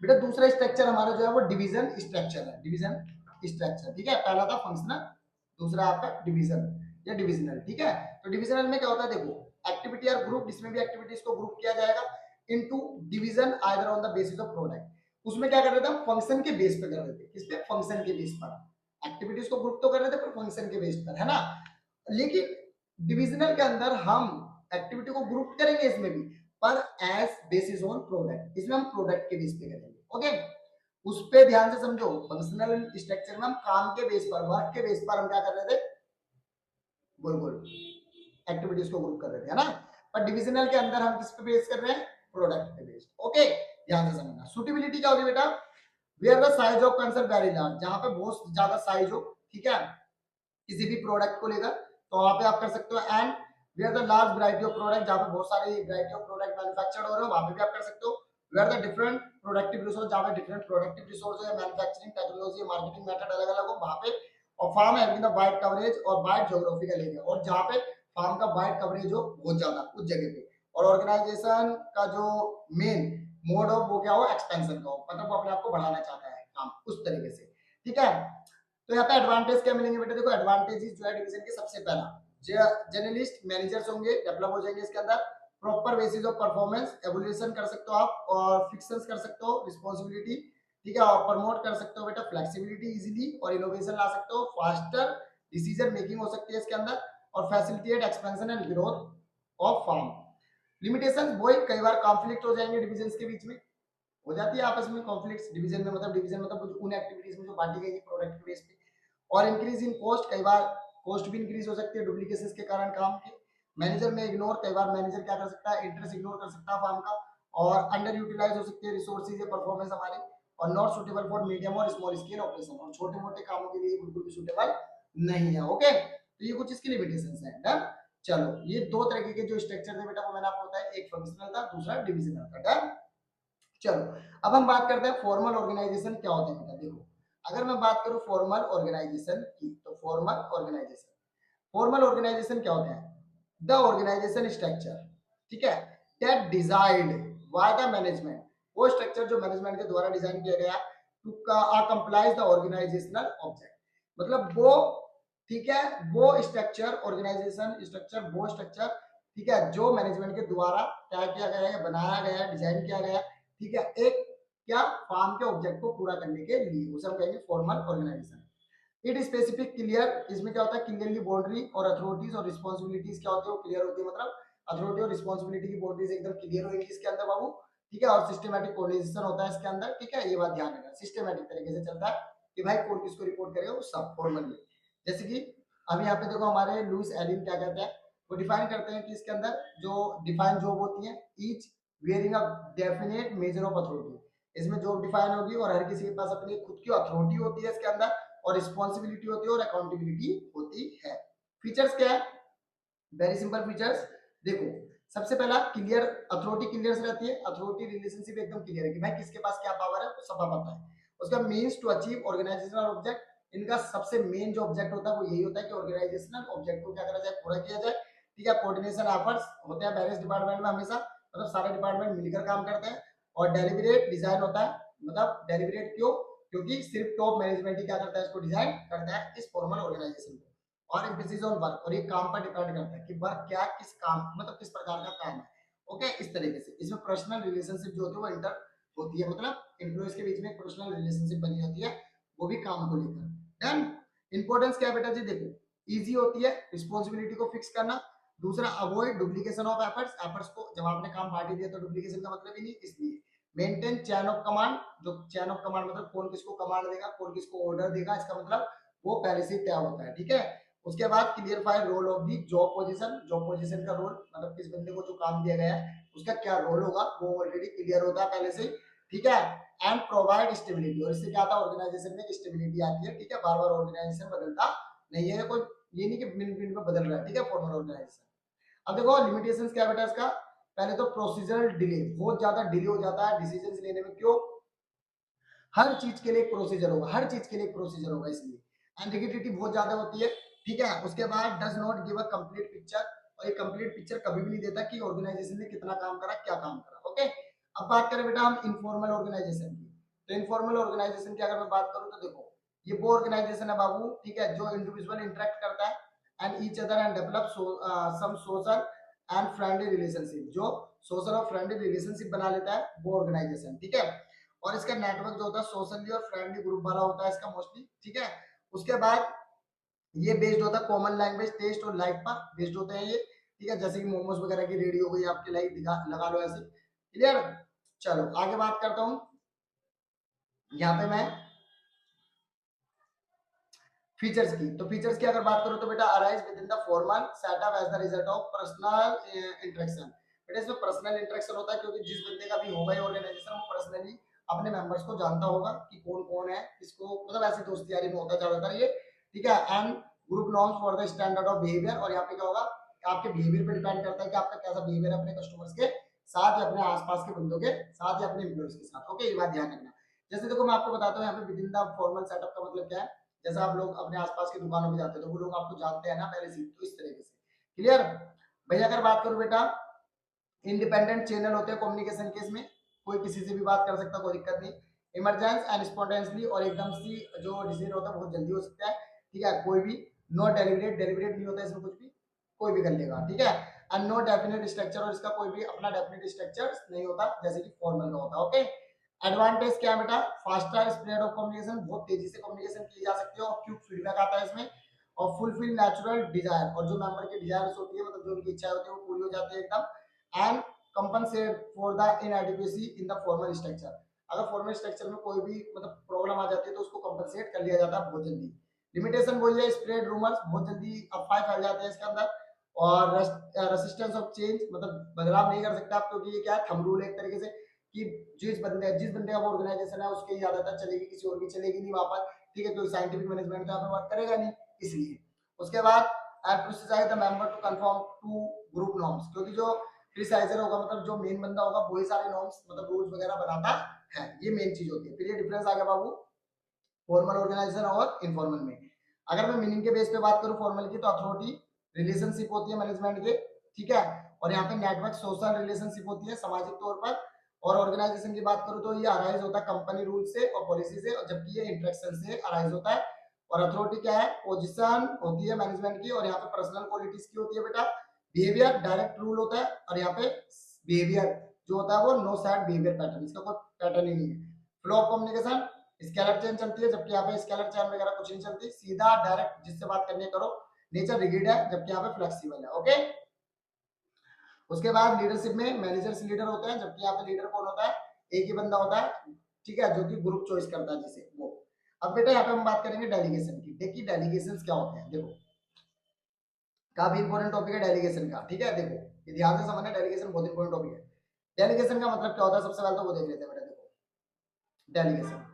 बेटा दूसरा स्ट्रक्चर हमारा जो है वो डिवीजन स्ट्रक्चर है, डिवीजन स्ट्रक्चर, ठीक है। पहला था फंक्शनल, दूसरा आपका डिवीजन या डिविजनल, ठीक है। तो डिविजनल में क्या होता है, देखो एक्टिविटी और ग्रुप, जिसमें भी एक्टिविटीज को ग्रुप किया जाएगा into division either on the basis of product. उसमें क्या कर रहे थे हम, फंक्शन के बेस पे कर रहे थे, किस पे, फंक्शन के बेस पर। एक्टिविटीज को ग्रुप तो कर रहे थे पर फंक्शन के बेस पर, है ना। लेकिन डिविजनल के अंदर हम एक्टिविटी को ग्रुप करेंगे इसमें भी, पर एज बेसिस ऑन प्रोडक्ट, इसमें हम प्रोडक्ट के बेस पे करेंगे। ओके, उस पे ध्यान से समझो, फंक्शनल स्ट्रक्चर में हम काम के बेस पर, वर्क के बेस पर हम क्या कर रहे थे, बोल बोल, एक्टिविटीज को ग्रुप कर रहे थे, है ना। पर डिविजनल के अंदर हम किस पे बेस कर रहे हैं, प्रोडक्ट पे बेस्ड। ओके, ध्यान से समझना। सुटेबिलिटी क्या होगी बेटा, where the size of concern very large, जहां पे बहुत ज्यादा साइज हो, ठीक है, किसी भी प्रोडक्ट को लेकर, तो वहां पे आप कर सकते हो। And where the large variety of product, जहां पे बहुत सारी वैरायटी ऑफ प्रोडक्ट मैन्युफैक्चर्ड हो रहे हो, वहां पे भी आप कर सकते हो। Where the different productive resource, जहां पे डिफरेंट प्रोडक्टिव रिसोर्स है, मैन्युफैक्चरिंग टेक्नोलॉजी, मार्केटिंग मेथड अलग अलग हो, वहां पे। और firm having the wide coverage और वाइड ज्योग्राफिकल एरिया, और जहां पे फार्म का वाइड कवरेज हो बहुत ज्यादा उस जगह पे। और ऑर्गेनाइजेशन का जो मेन मोड ऑफ वो क्या हो, एक्सपेंशन का हो, मतलब वो अपने आप को बढ़ाना चाहता है काम उस तरीके से, ठीक है। तो यहाँ पे एडवांटेज क्या मिलेंगे बेटा, देखो एडवांटेजेस जो है डिवीजन के, सबसे पहला जर्नलिस्ट मैनेजर्स होंगे, डेवलप हो जाएंगे इसके अंदर। Proper basis of performance evolution कर सकते हो आप, और फिक्शंस कर सकते हो, रिस्पांसिबिलिटी, ठीक है, और प्रमोट कर सकते हो बेटा फ्लेक्सिबिलिटी इजीली, और इनोवेशन ला सकते हो, फास्टर डिसीजन मेकिंग हो सकती है इसके अंदर, और facilitate expansion and growth of firm. Limitation वो कई बार कॉन्फ्लिक्ट हो जाएंगे डिविजन्स के बीच में, हो जाती है आपस में कॉन्फ्लिक्ट्स डिवीजन में, मतलब डिवीजन मतलब उन एक्टिविटीज में जो बांटी गई प्रोडक्ट के बेस पे। और इंक्रीज इन कॉस्ट, कई बार कॉस्ट भी इंक्रीज हो सकती है डुप्लीकेशन के कारण काम के। मैनेजर में इग्नोर, कई बार मैनेजर क्या कर सकता है, इंटरेस्ट इग्नोर कर सकता है फार्म का। और अंडर यूटिलाइज हो सकती है रिसोर्सेज या परफॉर्मेंस हमारे। और नॉट सुटेबल फॉर मीडियम और स्मॉल स्केल ऑपरेशन, और छोटे मोटे कामों के लिए बिल्कुल भी सुटेबल नहीं है। ओके, तो ये कुछ इसकी लिमिटेशंस हैं। डन, चलो ये दो तरीके के जो स्ट्रक्चर थे बेटा वो मैंने आपको बताया, एक फंक्शनल था, दूसरा डिविजनल था। डन, चलो अब हम बात करते हैं फॉर्मल ऑर्गेनाइजेशन क्या होता है बेटा। देखो अगर मैं बात करूं फॉर्मल ऑर्गेनाइजेशन की, तो फॉर्मल ऑर्गेनाइजेशन क्या होता है, द ऑर्गेनाइजेशन स्ट्रक्चर, ठीक है, that designed by the management, वो स्ट्रक्चर जो मैनेजमेंट के द्वारा डिजाइन किया गया to complies the organizational object, मतलब वो, ठीक है, वो स्ट्रक्चर, ऑर्गेनाइजेशन स्ट्रक्चर, वो स्ट्रक्चर, ठीक है, जो मैनेजमेंट के द्वारा क्या किया गया है, बनाया गया है, डिजाइन किया गया है, ठीक है, एक क्या फार्म के ऑब्जेक्ट को पूरा करने के लिए, उसे हम कहेंगे formal organization. It specific clear, इसमें क्या होता है, क्लियरली बाउंड्री और अथॉरिटीज और रिस्पांसिबिलिटीज क्या होती है, वो क्लियर होती है, मतलब अथॉरिटी और रिस्पांसिबिलिटी की बाउंड्रीज एकदम क्लियर होगी इसके अंदर बाबू, ठीक है। और सिस्टमैटिक कोऑर्डिनेशन होता है इसके अंदर, ठीक है, ये बात ध्यान रखना, सिस्टमैटिक तरीके से चलता है कि भाई कौन किसको रिपोर्ट करेगा, वो सब फॉर्मल में। जैसे कि अब यहाँ पे देखो हमारे लुइस एलिन क्या कहते हैं, वो डिफाइन करते हैं कि इसके अंदर जो डिफाइन जॉब होती है, each wearing a definite measure of authority. इसमें जॉब डिफाइन होगी और हर किसी के पास अपनी खुद की अथॉरिटी होती है इसके अंदर, और रिस्पॉन्सिबिलिटी होती है और अकाउंटेबिलिटी होती है। फीचर्स क्या है? Very simple features. देखो, सबसे पहला क्लियर, अथॉरिटी क्लियर रहती है, अथॉरिटी रिलेशनशिप एकदम क्लियर है कि भाई किसके पास क्या पावर है, तो सबका पता है। उसका means to achieve organizational object, इनका सबसे मेन जो ऑब्जेक्ट होता है वो यही होता है कि ऑर्गेनाइजेशनल ऑब्जेक्ट को क्या करा जाए, पूरा किया जाए। ठीक है, कोऑर्डिनेशन एफर्ट्स होते हैं वेरियस डिपार्टमेंट में हमेशा, मतलब सारे डिपार्टमेंट मिलकर काम करते हैं। और डेलिब्रेट डिजाइन होता है, मतलब डेलिब्रेट क्यों, क्योंकि सिर्फ टॉप मैनेजमेंट ही क्या करता है, इसको डिजाइन करता है इस फॉर्मल ऑर्गेनाइजेशन को। और एम्फेसिस ऑन वर्क, और ये काम पर डिपेंड करता है कि वर्क क्या, किस काम, मतलब किस प्रकार का काम है। ओके, इस तरीके से इसमें पर्सनल रिलेशनशिप जो होती है वो इंटर होती है, मतलब एम्प्लॉयज के बीच में एक पर्सनल रिलेशनशिप बनी होती है, वो भी काम को लेकर। डन। इंपॉर्टेंस क्या है बेटा जी, देखो, इजी होती है रिस्पॉन्सिबिलिटी को फिक्स करना। दूसरा, avoid duplication of efforts, efforts को जब आपने काम बांट दिया तो डुप्लीकेशन का मतलब ही नहीं, इसलिए मेंटेन चैन ऑफ कमांड। जो चैन ऑफ कमांड मतलब कौन किसको कमांड देगा, कौन किसको ऑर्डर देगा, इसका मतलब वो पहले से तय होता है। ठीक है, उसके बाद clarify role of the job position, job position का रोल मतलब किस बंदे को जो काम दिया गया है उसका क्या रोल होगा वो ऑलरेडी क्लियर होता है पहले से ही। ठीक है, एंड प्रोवाइड स्टेबिलिटी, और इससे क्या आता है, ऑर्गेनाइजेशन में स्टेबिलिटी आती है। ठीक है, बार बार ऑर्गेनाइजेशन बदलता नहीं है, कोई ये नहीं कि मिनट मिनट में बदल रहा है। ठीक है, फॉर्मल ऑर्गेनाइजेशन। अब देखो लिमिटेशंस क्या बेटा इसका, पहले तो प्रोसीजरल डिले, बहुत ज्यादा डिले हो जाता है डिसीजन लेने में। क्यों? हर चीज के लिए एक प्रोसीजर होगा, हर चीज के लिए एक प्रोसीजर होगा, इसलिए एंटिग्रिटी बहुत ज्यादा होती है। ठीक है, उसके बाद does not give a complete picture, और ये कंप्लीट पिक्चर कभी भी नहीं देता कि ऑर्गेनाइजेशन ने कितना काम करा, क्या काम करा। ओके, अब बात करें बेटा हम इनफॉर्मल ऑर्गेनाइजेशन की। तो इनफॉर्मल ऑर्गेनाइजेशन की अगर मैं बात करूं तो देखो, ये वो ऑर्गेनाइजेशन है बाबू, ठीक है, जो इंडिविजुअल इंटरेक्ट करता है and each other and develop some social and friendly relationship, जो सोशल और फ्रेंडली रिलेशनशिप बना लेता है वो ऑर्गेनाइजेशन। ठीक है, और इसका नेटवर्क जो होता है सोशली और फ्रेंडली ग्रुप वाला होता है इसका मोस्टली। ठीक है, उसके बाद ये बेस्ड होता है कॉमन लैंग्वेज, टेस्ट और लाइक पर बेस्ड होते हैं ये। ठीक है, जैसे कि मोमोज वगैरह की रेडी हो गई आपकी, लाइक लगा लो ऐसे। क्लियर? चलो आगे बात करता हूँ। यहाँ पे मैं फीचर्स की, तो फीचर्स की अगर बात करूं तो बेटा arise within the formal setup as the result of personal interaction. बेटा इसमें पर्सनल इंटरेक्शन होता है क्योंकि जिस बंदे का भी होगा ये ऑर्गेनाइजेशन वो पर्सनली अपने मेंबर्स को जानता होगा कि कौन कौन है, किसको, मतलब ऐसी दोस्ती यारी में होता है ज्यादातर ये। ठीक है, and group norms for the standard of behaviour, और यहाँ पे क्या होगा, आपके बिहेवियर पे डिपेंड करता है कि आपका कैसा बिहेवियर है अपने कस्टमर्स के साथ या अपने आसपास के बंदों के साथ या अपने एम्प्लॉयज के साथ। ओके, ये बात ध्यान रखना। जैसे देखो मैं आपको बताता हूँ यहाँ पे with in the formal setup का मतलब क्या है। जैसे आप लोग अपने आसपास की दुकानों में जाते हो तो वो लोग आपको जानते हैं ना पहले से, तो इस तरीके से। क्लियर? भैया अगर बात करूं बेटा, इंडिपेंडेंट चैनल होते हैं कम्युनिकेशन के, इसमें कोई किसी से भी बात कर सकता है, कोई दिक्कत नहीं। इमरजेंस एंड स्पॉन्टेनियसली, और एकदम सी जो डिसीजन होता है बहुत जल्दी हो सकता है। ठीक है, कोई भी नो डेलिब्रेट, डेलिब्रेट नहीं होता है इसमें कुछ भी, कोई भी कर लेगा। ठीक है, एंड नो डेफिनेट स्ट्रक्चर, और इसका कोई भी अपना डेफिनेट स्ट्रक्चर नहीं होता जैसे कि फॉर्मल का होता है। ओके, एडवांटेज क्या है बेटा, फास्टर स्प्रेड ऑफ कम्युनिकेशन, बहुत तेजी से कम्युनिकेशन की जा सकती है, और क्विक फीडबैक आता है इसमें, और फुलफिल नेचुरल डिजायर, और जो मेंबर की डिजायर्स होती है, मतलब जो उनकी इच्छा होती है वो पूरी हो जाती है एकदम। And compensate for the inadequacy in the formal structure, अगर फॉर्मल स्ट्रक्चर में कोई भी मतलब प्रॉब्लम आ जाती है तो उसको कंपनसेट कर लिया जाता है बहुत जल्दी। लिमिटेशन वही है, स्प्रेड रूमर्स, बहुत जल्दी अफवाह फैल जाते हैं इसके अंदर। और रेसिस्टेंस ऑफ चेंज, मतलब बदलाव नहीं कर सकते आप, क्योंकि ये क्या है, थंब रूल है एक तरीके से कि जिस बंदे का वो ऑर्गेनाइजेशन है उसके ही ज्यादातर चलेगी, किसी और की चलेगी नहीं वहां पर। ठीक है, क्योंकि साइंटिफिक मैनेजमेंट तो यहाँ पे वर्क करेगा नहीं, इसलिए। उसके बाद pressurise the member to conform to group norms, क्योंकि जो क्रिसाइजर होगा मतलब जो मेन बंदा होगा वही सारे नॉर्म्स मतलब रूल्स वगैरह बनाता है, ये मेन चीज होती है। फिर ये डिफरेंस आ गया बाबू फॉर्मल ऑर्गेनाइजेशन और इनफॉर्मल में। अगर मैं मीनिंग के बेस पे बात करूं फॉर्मल की, तो अथॉरिटी रिलेशनशिप होती है मैनेजमेंट के। ठीक है, और यहाँ पे नेटवर्क सोशल रिलेशनशिप होती है सामाजिक तौर पर। और ऑर्गेनाइजेशन की बात करूं तो ये अराइज होता है कंपनी रूल से और पॉलिसी से, और जबकि ये इंटरेक्शन से अराइज होता है। और अथॉरिटी क्या है, पोजीशन होती है मैनेजमेंट की, और यहाँ पे पर्सनल क्वालिटीज की होती है बेटा। बिहेवियर डायरेक्ट रूल होता है, और यहाँ पे बिहेवियर जो होता है वो नो सैड बिहेवियर पैटर्न, इसका कोई पैटर्न ही नहीं है। Flow of communication, scalar chain चलती है, जबकि यहाँ पे स्केलर चेन वगैरह कुछ नहीं चलती, सीधा डायरेक्ट जिससे बात करनी करो। नेचर रिगिड है, जबकि यहाँ पे फ्लेक्सिबल है। ओके, उसके बाद लीडरशिप में मैनेजर्स लीडर होते हैं, जबकि यहाँ पे लीडर कौन होता है, एक ही बंदा होता है। ठीक है, जो कि ग्रुप चॉइस करता है जिसे वो। अब बेटा यहाँ पे हम बात करेंगे डेलीगेशन की। देखिए डेलीगेशन क्या होते हैं, देखो काफी इंपॉर्टेंट टॉपिक है डेलीगेशन का। ठीक है, देखो ये ध्यान से समझना, डेलीगेशन बहुत इंपॉर्टेंट टॉपिक है। डेलीगेशन का मतलब क्या होता है, सबसे पहले तो वो देख लेते हैं बेटा। देखो डेलीगेशन,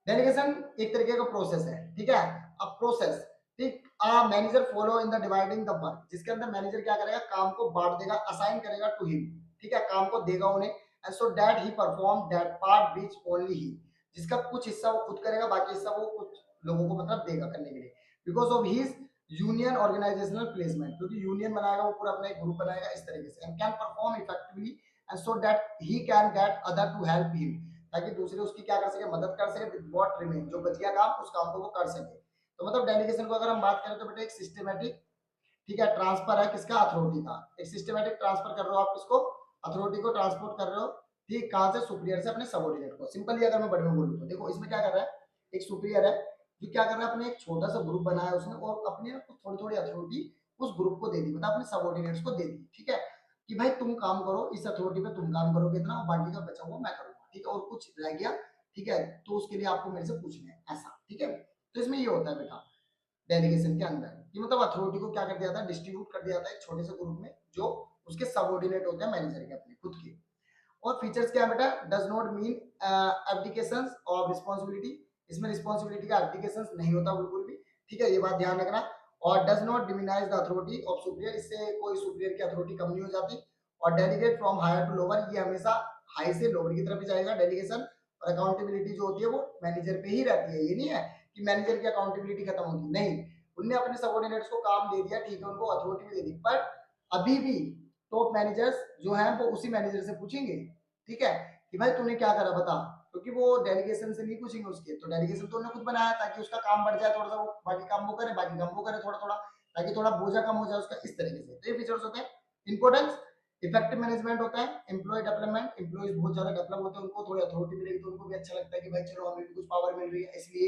डेलीगेशन एक तरीके का प्रोसेस है, ठीक है। अब प्रोसेस, ठीक, manager follow in the dividing the work, जिसके अंदर मैनेजर क्या करेगा, काम को बांट देगा, असाइन करेगा टू हिम, ठीक है, काम को देगा उन्हें, and so that he perform that part which only he, जिसका कुछ हिस्सा वो खुद करेगा, बाकी हिस्सा वो कुछ लोगों को मतलब देगा करने के लिए, because of his union organizational placement, क्योंकि यूनियन बनाएगा वो पूरा, अपना एक ग्रुप बनाएगा इस तरीके से, and can perform effectively and so that he can get other to help him, ताकि दूसरे उसकी क्या कर सके, मदद कर सके, विद व्हाट रिमेन, जो बच गया काम उस काम को वो कर सके। तो मतलब डेलीगेशन को अगर हम बात करें तो बेटा एक सिस्टमेटिक, ठीक है, ट्रांसफर है किसका, अथॉरिटी का, एक सिस्टमेटिक ट्रांसफर कर रहे हो आप किसको, अथॉरिटी को ट्रांसपोर्ट कर रहे हो, ठीक, कहां से, सुपीरियर से अपने सबऑर्डिनेट को। सिंपली अगर मैं बड़े में बोलूं तो देखो इसमें क्या कर रहा है, एक सुपीरियर है जो क्या कर रहा है, अपने एक छोटा सा ग्रुप बनाया उसने और अपने थोड़ी थोड़ी अथॉरिटी उस ग्रुप को दे दी, मतलब अपने सबऑर्डिनेट्स को दे दी, ठीक है, कि भाई तुम काम करो, इस अथॉरिटी पे तुम काम करोगे इतना, बाकी का बचा हुआ मैं करूंगा, ठीक है, और कुछ रह गया, ठीक है, तो उसके लिए आपको मेरे से पूछना है, ऐसा, ठीक है। तो इसमें ये होता है बेटा डेलीगेशन के अंदर, कि मतलब अथॉरिटी को क्या कर दिया था, डिस्ट्रीब्यूट कर दिया था एक छोटे से ग्रुप में, जो उसके सबऑर्डिनेट होते हैं मैनेजर के, अपने खुद के। और फीचर्स क्या है बेटा, does not mean abdications of responsibility, इसमें रिस्पांसिबिलिटी का एब्डिकेशंस नहीं होता बिल्कुल भी, ठीक है, ये बात ध्यान रखना। और does not diminish the authority of superior, इससे कोई सुपीरियर की अथॉरिटी कम नहीं हो जाती। और delegate from higher to lower, ये हमेशा हाई से लोअर की तरफ ही जाएगा डेलीगेशन। और अकाउंटेबिलिटी जो होती है वो मैनेजर पे ही रहती है, ये नहीं है कि मैनेजर की अकाउंटेबिलिटी खत्म होगी, नहीं, उनने अपने सबऑर्डिनेट्स को काम दे दिया, ठीक है, उनको अथॉरिटी भी दे दी, पर अभी भी टॉप मैनेजर्स जो हैं वो उसी मैनेजर से पूछेंगे, ठीक है, कि भाई तूने क्या करा बता, क्योंकि वो डेलीगेशन से नहीं पूछेंगे उसके, तो डेलीगेशन तो उन्होंने खुद बनाया ताकि उसका काम बढ़ जाए थोड़ा सा, वो बाकी काम वो करे, बाकी काम वो करे थोड़ा थोड़ा, ताकि थोड़ा बोझा कम हो जाए उसका, इस तरीके से। तो ये फीचर्स होते हैं। इंपॉर्टेंस, इफेक्टिव मैनेजमेंट होता है, एम्प्लॉय डेवलपमेंट, एम्प्लॉइज बहुत ज्यादा डेवलप होते हैं, उनको थोड़ी अथॉरिटी मिलेगी तो उनको भी अच्छा लगता है कि भाई चलो हमें भी कुछ पावर मिल रही है, इसलिए।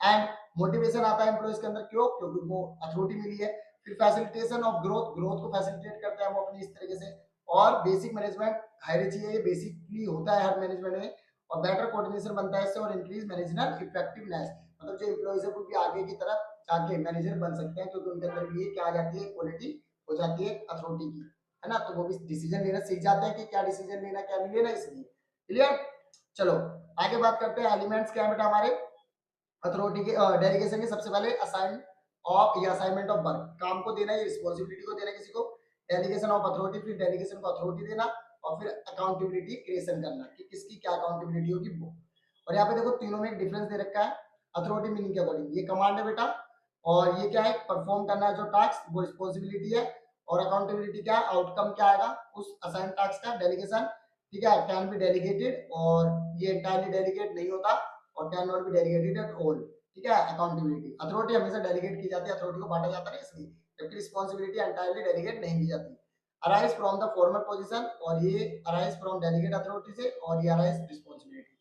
एंड मोटिवेशन आता है एम्प्लॉइज के अंदर, क्यों, क्योंकि उनको अथॉरिटी मिली है। फिर फैसिलिटेशन ऑफ ग्रोथ, ग्रोथ को फैसिलिटेट करते हैं वो अपनी इस तरीके से। और बेसिक मैनेजमेंट हायरार्की है, ये बेसिकली होता है हर मैनेजमेंट में। और बेटर कोऑर्डिनेशन बनता है इससे, और इंक्रीज मैनेजरल इफेक्टिवनेस, मतलब जो एम्प्लॉइज है वो भी आगे की तरफ जाके मैनेजर बन सकते हैं, क्योंकि उनके अंदर भी ये क्या आ जाती है, क्वालिटी हो जाती है अथॉरिटी की, है ना, तो वो भी डिसीजन लेना सीख जाते हैं कि क्या डिसीजन लेना क्या नहीं लेना, इसलिए। क्लियर। चलो आगे बात करते हैं, एलिमेंट्स क्या है बेटा हमारे अथॉरिटी के, डेलीगेशन के। सबसे पहले असाइन ऑफ या असाइनमेंट ऑफ वर्क, काम को देना, ये रिस्पांसिबिलिटी को देना किसी को। डेलीगेशन ऑफ अथॉरिटी, फिर डेलीगेशन को अथॉरिटी देना, और फिर अकाउंटेबिलिटी क्रिएशन करना कि किसकी क्या अकाउंटेबिलिटी होगी वो। और यहाँ पे देखो तीनों में एक डिफरेंस दे रखा है, अथॉरिटी मीनिंग के अकॉर्डिंग, ये कमांड है बेटा, और ये क्या है, परफॉर्म करना है जो टास्क, वो रिस्पांसिबिलिटी है। और अकाउंटेबिलिटी क्या है, आउटकम क्या आएगा उस असाइन टास्क का। डेलीगेशन, ठीक है, कैन बी डेलीगेटेड, और ये एंटायरली डेलीगेट नहीं होता, और can not be delegated at all, ठीक है। अकाउंटेबिलिटी, अथॉरिटी हमेशा डेलीगेट की जाती है, अथॉरिटी को बांटा जाता है इसलिए, जबकि रिस्पांसिबिलिटी एंटायरली डेलीगेट नहीं की जाती। Arise from the formal position, और ये अराइज फ्रॉम डेलीगेट अथॉरिटी से, और ये अराइज रिस्पांसिबिलिटी।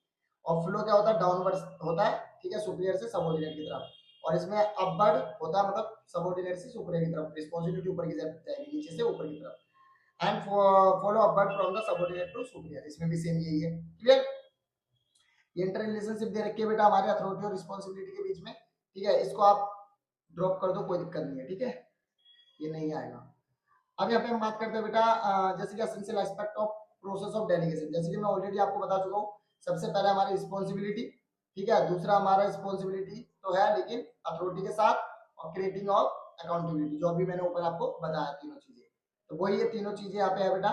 और फ्लो क्या होता है, डाउनवर्ड होता है, ठीक है, सुपीरियर से सबऑर्डिनेट की तरफ। और इसमें अपवर्ड होता है, मतलब सबऑर्डिनेट से सुपीरियर की तरफ, रिस्पांसिबिलिटी ऊपर की तरफ जाएगी, नीचे से ऊपर की तरफ। And follow upward from the subordinate to superior, इसमें भी सेम यही है। क्लियर। ये इंटर रिलेशनशिप दे रखी है बेटा हमारे अथॉरिटी और रिस्पांसिबिलिटी के बीच में, ठीक है, इसको आप ड्रॉप कर दो, कोई दिक्कत नहीं है, ठीक है, ये नहीं आएगा। अब यहाँ पे हम बात करते हैं बेटा जैसे कि essential aspect of process of delegation, जैसे कि मैं ऑलरेडी आपको बता चुका हूँ। सबसे पहले हमारी रिस्पांसिबिलिटी, ठीक है, दूसरा हमारा रिस्पांसिबिलिटी तो है लेकिन अथॉरिटी के साथ, और क्रिएटिंग ऑफ अकाउंटेबिलिटी, जो अभी मैंने ऊपर आपको बताया तीनों चीजें, तो वही ये तीनों चीजें यहाँ पे है बेटा,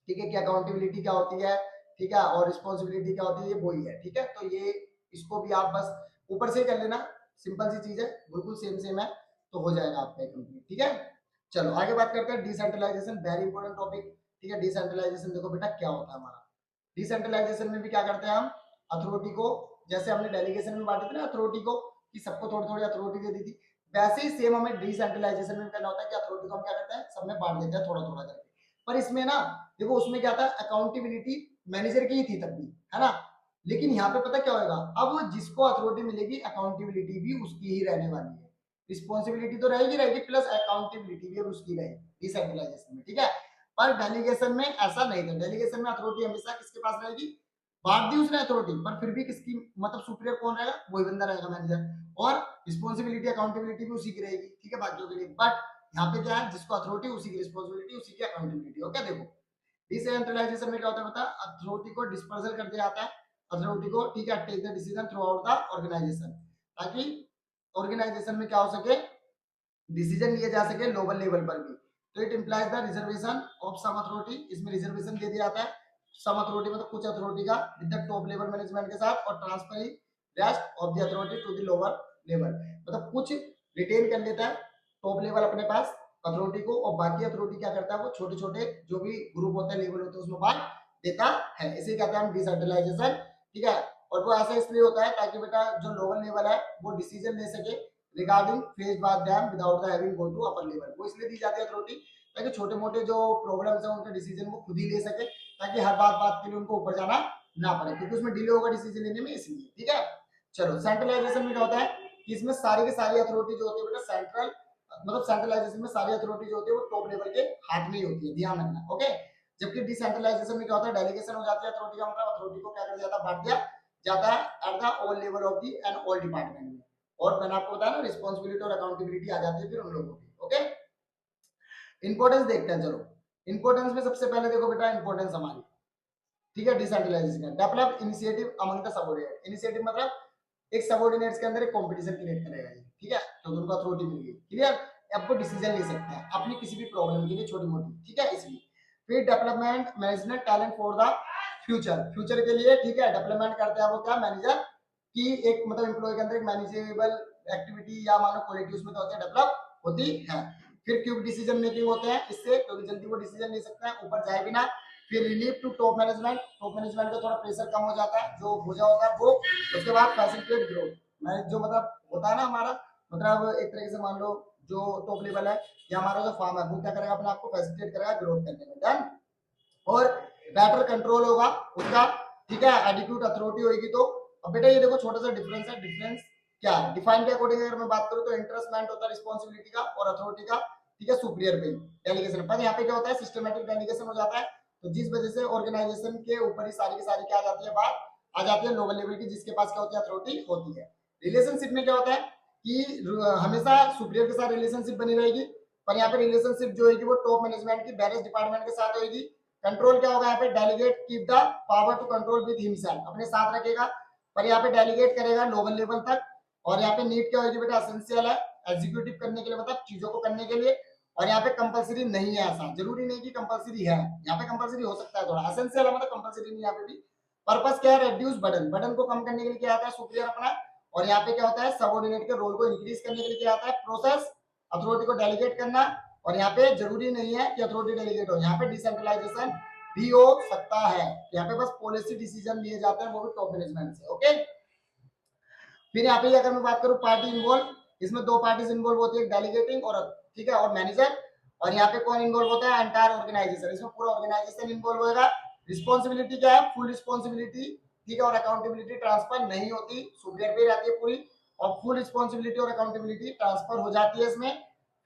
ठीक है, कि अकाउंटेबिलिटी क्या होती है, ठीक है, और रिस्पांसिबिलिटी क्या होती है, ये वही है, ठीक है। तो ये इसको भी आप बस ऊपर से कर लेना, सिंपल सी चीज है, बिल्कुल सेम सेम है, तो हो जाएगा आपका कंप्लीट, ठीक है। चलो आगे बात करते हैं डिसेंट्रलाइजेशन, वेरी इंपॉर्टेंट टॉपिक, ठीक है। डिसेंट्रलाइजेशन देखो बेटा क्या होता है हमारा, डिसेंट्रलाइजेशन में भी क्या करते हैं हम, अथॉरिटी को, जैसे हमने डेलीगेशन में बांटी थी ना अथॉरिटी को, कि सबको थोड़ी थोड़ी अथॉरिटी दे दी थी, वैसे ही सेम हमें डिसेंट्रलाइजेशन में करना होता है, कि अथॉरिटी को हम क्या करते हैं, सब में बांट देते हैं थोड़ा थोड़ा करके। पर इसमें ना देखो, उसमें क्या था, अकाउंटेबिलिटी मैनेजर की ही थी तब भी, है ना, लेकिन यहाँ पे पता क्या होगा, अब जिसको अथॉरिटी मिलेगी अकाउंटेबिलिटी भी उसकी ही रहने वाली है, रिस्पॉन्सिबिलिटी तो रहेगी प्लस अकाउंटेबिलिटी भी उसकी रहेगी डिसेंट्रलाइजेशन में, ठीक है। पर डेलीगेशन में ऐसा नहीं था, डेलीगेशन में अथॉरिटी हमेशा किसके पास रहेगी, बांट दी उसने अथॉरिटी, पर फिर भी किसकी, मतलब सुपीरियर कौन रहेगा, वही बंदा रहेगा मैनेजर, और रिस्पॉन्सिबिलिटी अकाउंटेबिलिटी भी उसी की रहेगी, ठीक है, बाकियों के लिए। बट यहाँ पे क्या है, जिसको अथॉरिटी उसी की रिस्पॉन्सिबिलिटी, उसी की अकाउंटेबिलिटी, ओके। देखो डिसेंट्रलाइजेशन में क्या होता है बता, अथॉरिटी को डिस्पर्सल कर दिया जाता है, अथॉरिटी को, ठीक है, take the decision through the organization, ताकि ऑर्गेनाइजेशन में क्या हो सके, डिसीजन लिए जा सके लोअर लेवल पर भी। तो it implies the reservation of some authority, इसमें रिजर्वेशन दे दिया जाता है सम अथॉरिटी मतलब कुछ अथॉरिटी का with the top level management के साथ, और transfer rest of the authority to the lower level, मतलब कुछ रिटेन कर लेता है टॉप लेवल अपने पास अथॉरिटी को, और बाकी अथॉरिटी क्या करता है वो छोटे छोटे जो भी ग्रुप होते हैं लेवल होते हैं उसमें बांट देता है, इसे कहते हैं डिसेंट्रलाइजेशन, ठीक है। और वो ऐसा इसलिए होता है ताकि बेटा जो लोअर लेवल है वो डिसीजन ले सके regarding phase by them without the having go to upper level, वो इसलिए दी जाती है अथॉरिटी ताकि छोटे मोटे जो प्रॉब्लम्स हैं उनके डिसीजन वो खुद ही ले सके, ताकि हर बात के लिए उनको ऊपर जाना ना पड़े, क्योंकि उसमें डिले होगा डिसीजन लेने में, इसलिए, ठीक है। चलो सेंट्रलाइजेशन में क्या होता है कि इसमें सारी की सारी अथॉरिटी जो होती है बेटा सेंट्रल, मतलब सेंट्रलाइजेशन में सारी अथॉरिटी जो होती है वो टॉप लेवल के हाथ में ही होती है, ध्यान रखना, ओके। जबकि डिसेंट्रलाइजेशन में क्या होता है, डेलीगेशन हो जाती है अथॉरिटी का, मतलब अथॉरिटी को क्या कर दिया जाता है, बांट दिया जाता है at the all level of the and all department में, और मैंने आपको बताया ना रिस्पांसिबिलिटी और अकाउंटेबिलिटी आ जाती है फिर उन लोगों की, ओके। इंपॉर्टेंस देखते हैं, चलो इंपॉर्टेंस में सबसे पहले देखो बेटा इंपॉर्टेंस हमारी, ठीक है, डिसेंट्रलाइजेशन का develop initiative among the subordinate, initiative मतलब एक सबऑर्डिनेट्स के अंदर एक कंपटीशन क्रिएट करेगा ये, ठीक है, तो उनको अथॉरिटी मिल गई, क्लियर, अब वो डिसीजन ले सकते हैं अपनी किसी भी प्रॉब्लम के लिए छोटी मोटी, ठीक है, इसलिए फिर development management talent for the future, future के लिए, ठीक है, डेवलपमेंट करते हैं वो क्या, मैनेजर की एक मतलब एम्प्लॉय के अंदर एक मैनेजेबल एक्टिविटी या मानो क्वालिटी उसमें क्या होती है, डेवलप होती है। फिर क्विक डिसीजन मेकिंग होते हैं इससे, क्योंकि जल्दी वो डिसीजन ले सकते हैं, ऊपर जाए बिना। फिर relief to top management, top management का थोड़ा प्रेशर कम हो जाता है, जो बोझा होता है वो। उसके बाद फैसिलिटेट ग्रोथ, मैं जो मतलब होता है ना हमारा, मतलब एक तरीके से मान लो जो टॉप लेवल है या हमारा जो फार्म है वो क्या करेगा, अपने आप को फैसिलिटेट करेगा ग्रोथ करने में, डन। और बेटर कंट्रोल होगा उसका, ठीक है, एडिक्यूट अथॉरिटी होगी तो। अब बेटा ये देखो छोटा सा डिफरेंस है, डिफरेंस क्या है, डिफाइन के अकॉर्डिंग अगर मैं बात करूं तो इंटरेस्टमेंट होता है रिस्पांसिबिलिटी का और अथॉरिटी का, ठीक है, सुपीरियर पे डेलीगेशन, पर यहाँ पे क्या होता है सिस्टमैटिक डेलीगेशन हो जाता है, तो जिस वजह से ऑर्गेनाइजेशन के ऊपर ही सारी की सारी क्या आ जाती है, बात आ जाती है लोअर लेवल की, जिसके पास क्या होती है, अथॉरिटी होती है। रिलेशनशिप में क्या होता है कि हमेशा सुपीरियर के साथ रिलेशनशिप बनी रहेगी, पर यहाँ पे रिलेशनशिप जो है वो टॉप मैनेजमेंट की बैलेंस डिपार्टमेंट के साथ होगी। कंट्रोल क्या होगा यहाँ पे, delegate keep the power to control with himself, अपने साथ रखेगा, पर यहाँ पे डेलीगेट करेगा लोअर लेवल तक। और यहाँ पे नीड क्या होगी बेटा, एसेंशियल है एग्जीक्यूटिव करने के लिए, मतलब चीजों को करने के लिए। और यहाँ पे कंपलसरी नहीं है, ऐसा जरूरी नहीं कि कंपलसरी है, यहाँ पे कंपलसरी हो सकता है थोड़ा, एसेंशियल है मतलब कंपलसरी नहीं, यहाँ पे भी। पर्पस क्या है, रेड्यूस बर्डन, बर्डन को कम करने के लिए क्या आता है, सुपीरियर अपना। और यहाँ पे क्या होता है, सबऑर्डिनेट के रोल को इंक्रीज करने के लिए क्या आता है, प्रोसेस, अथॉरिटी को डेलीगेट करना। और यहाँ पे जरूरी नहीं है कि अथॉरिटी डेलीगेट हो, यहाँ पे डिसेंट्रलाइजेशन भी हो सकता है, यहाँ पे बस पॉलिसी डिसीजन लिए जाते हैं वो भी टॉप मैनेजमेंट से, ओके। फिर यहाँ पे अगर मैं बात करूं पार्टी इन्वॉल्व, इसमें दो पार्टीज इन्वॉल्व होती है, डेलीगेटिंग और, ठीक है, और मैनेजर। और यहाँ पे कौन इन्वॉल्व होता है, एंटायर ऑर्गेनाइजेशन, इसमें पूरा ऑर्गेनाइजेशन इन्वॉल्व होगा। रिस्पॉन्सिबिलिटी क्या है, फुल रिस्पॉन्सिबिलिटी, ठीक है, और अकाउंटेबिलिटी ट्रांसफर नहीं होती, सुपीरियर पे रहती है पूरी, और फुल रिस्पॉन्सिबिलिटी और अकाउंटेबिलिटी ट्रांसफर हो जाती है इसमें।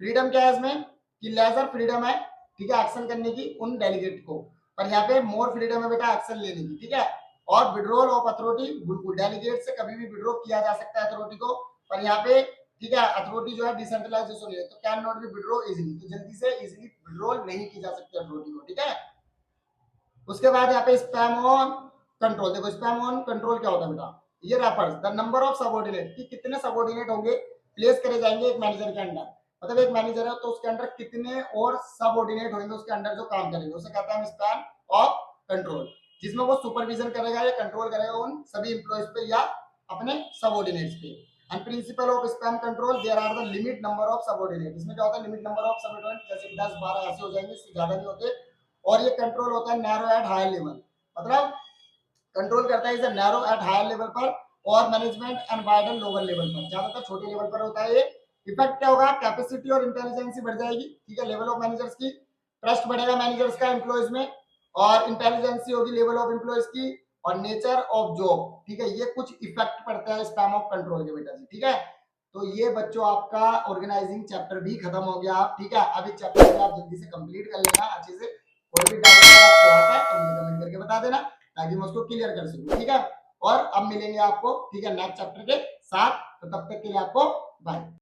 फ्रीडम क्या है इसमें कि लेजर फ्रीडम है, ठीक है, एक्शन करने की उन डेलीगेट को, पर यहाँ पे मोर फ्रीडम है बेटा एक्शन लेने की, ठीक है। और विड्रॉल ऑफ अथॉरिटी, बिल्कुल डेलीगेट से कभी भी विड्रॉ किया जा सकता है अथॉरिटी को, पर यहाँ पे, ठीक है, अथॉरिटी जो है डिसेंट्रलाइजेशन है तो can not be withdraw easily, तो जल्दी से इजीली विड्रॉल नहीं की जा सकती अथॉरिटी को, ठीक है। उसके बाद यहाँ पे स्पैम ऑन कंट्रोल, देखो स्पैम ऑन कंट्रोल क्या होता है बेटा, ये refers the number of subordinate, कि कितने सबऑर्डिनेट होंगे प्लेस करे जाएंगे एक मैनेजर के अंडर, मतलब एक मैनेजर है तो उसके अंडर कितने और सबऑर्डिनेट होंगे उसके अंडर जो काम करेंगे, उसे कहते हैं स्पैन ऑफ कंट्रोल, जिसमें वो सुपरविजन करेगा या कंट्रोल करेगा उन सभी एम्प्लॉइज पे या अपने सबऑर्डिनेट्स पे। And principle of span control, there are the limit number of subordinate, इसमें क्या होता है लिमिट नंबर ऑफ सबऑर्डिनेट, जैसे 10 12 ऐसे हो जाएंगे, इससे ज्यादा नहीं होते। और ये कंट्रोल होता है नैरो एट हायर लेवल, मतलब कंट्रोल करता है इसे नैरो एट हायर लेवल पर, और management and wider lower level पर, ज्यादातर छोटे लेवल पर होता है ये। इफेक्ट क्या होगा, कैपेसिटी और इंटेलिजेंसी बढ़ जाएगी, ठीक है, लेवल ऑफ मैनेजर्स की, ट्रस्ट बढ़ेगा मैनेजर्स का एम्प्लॉयज में, और इंटेलिजेंसी होगी लेवल ऑफ एम्प्लॉयज की, और नेचर ऑफ जॉब, ठीक है, ये कुछ इफेक्ट पड़ता है स्पैम ऑफ कंट्रोल के बेटा जी, ठीक है। तो ये बच्चों आपका ऑर्गेनाइजिंग चैप्टर भी खत्म हो गया, ठीक है। अब इस चैप्टर को आप जल्दी से कंप्लीट कर लेना अच्छे से, कोई भी डाउट अगर आपको आता है तो मुझे कमेंट करके बता देना ताकि मैं उसको क्लियर कर सकूं, ठीक है। और अब मिलेंगे आपको, ठीक है, नेक्स्ट चैप्टर के साथ, तो तब तक के लिए आपको बाय।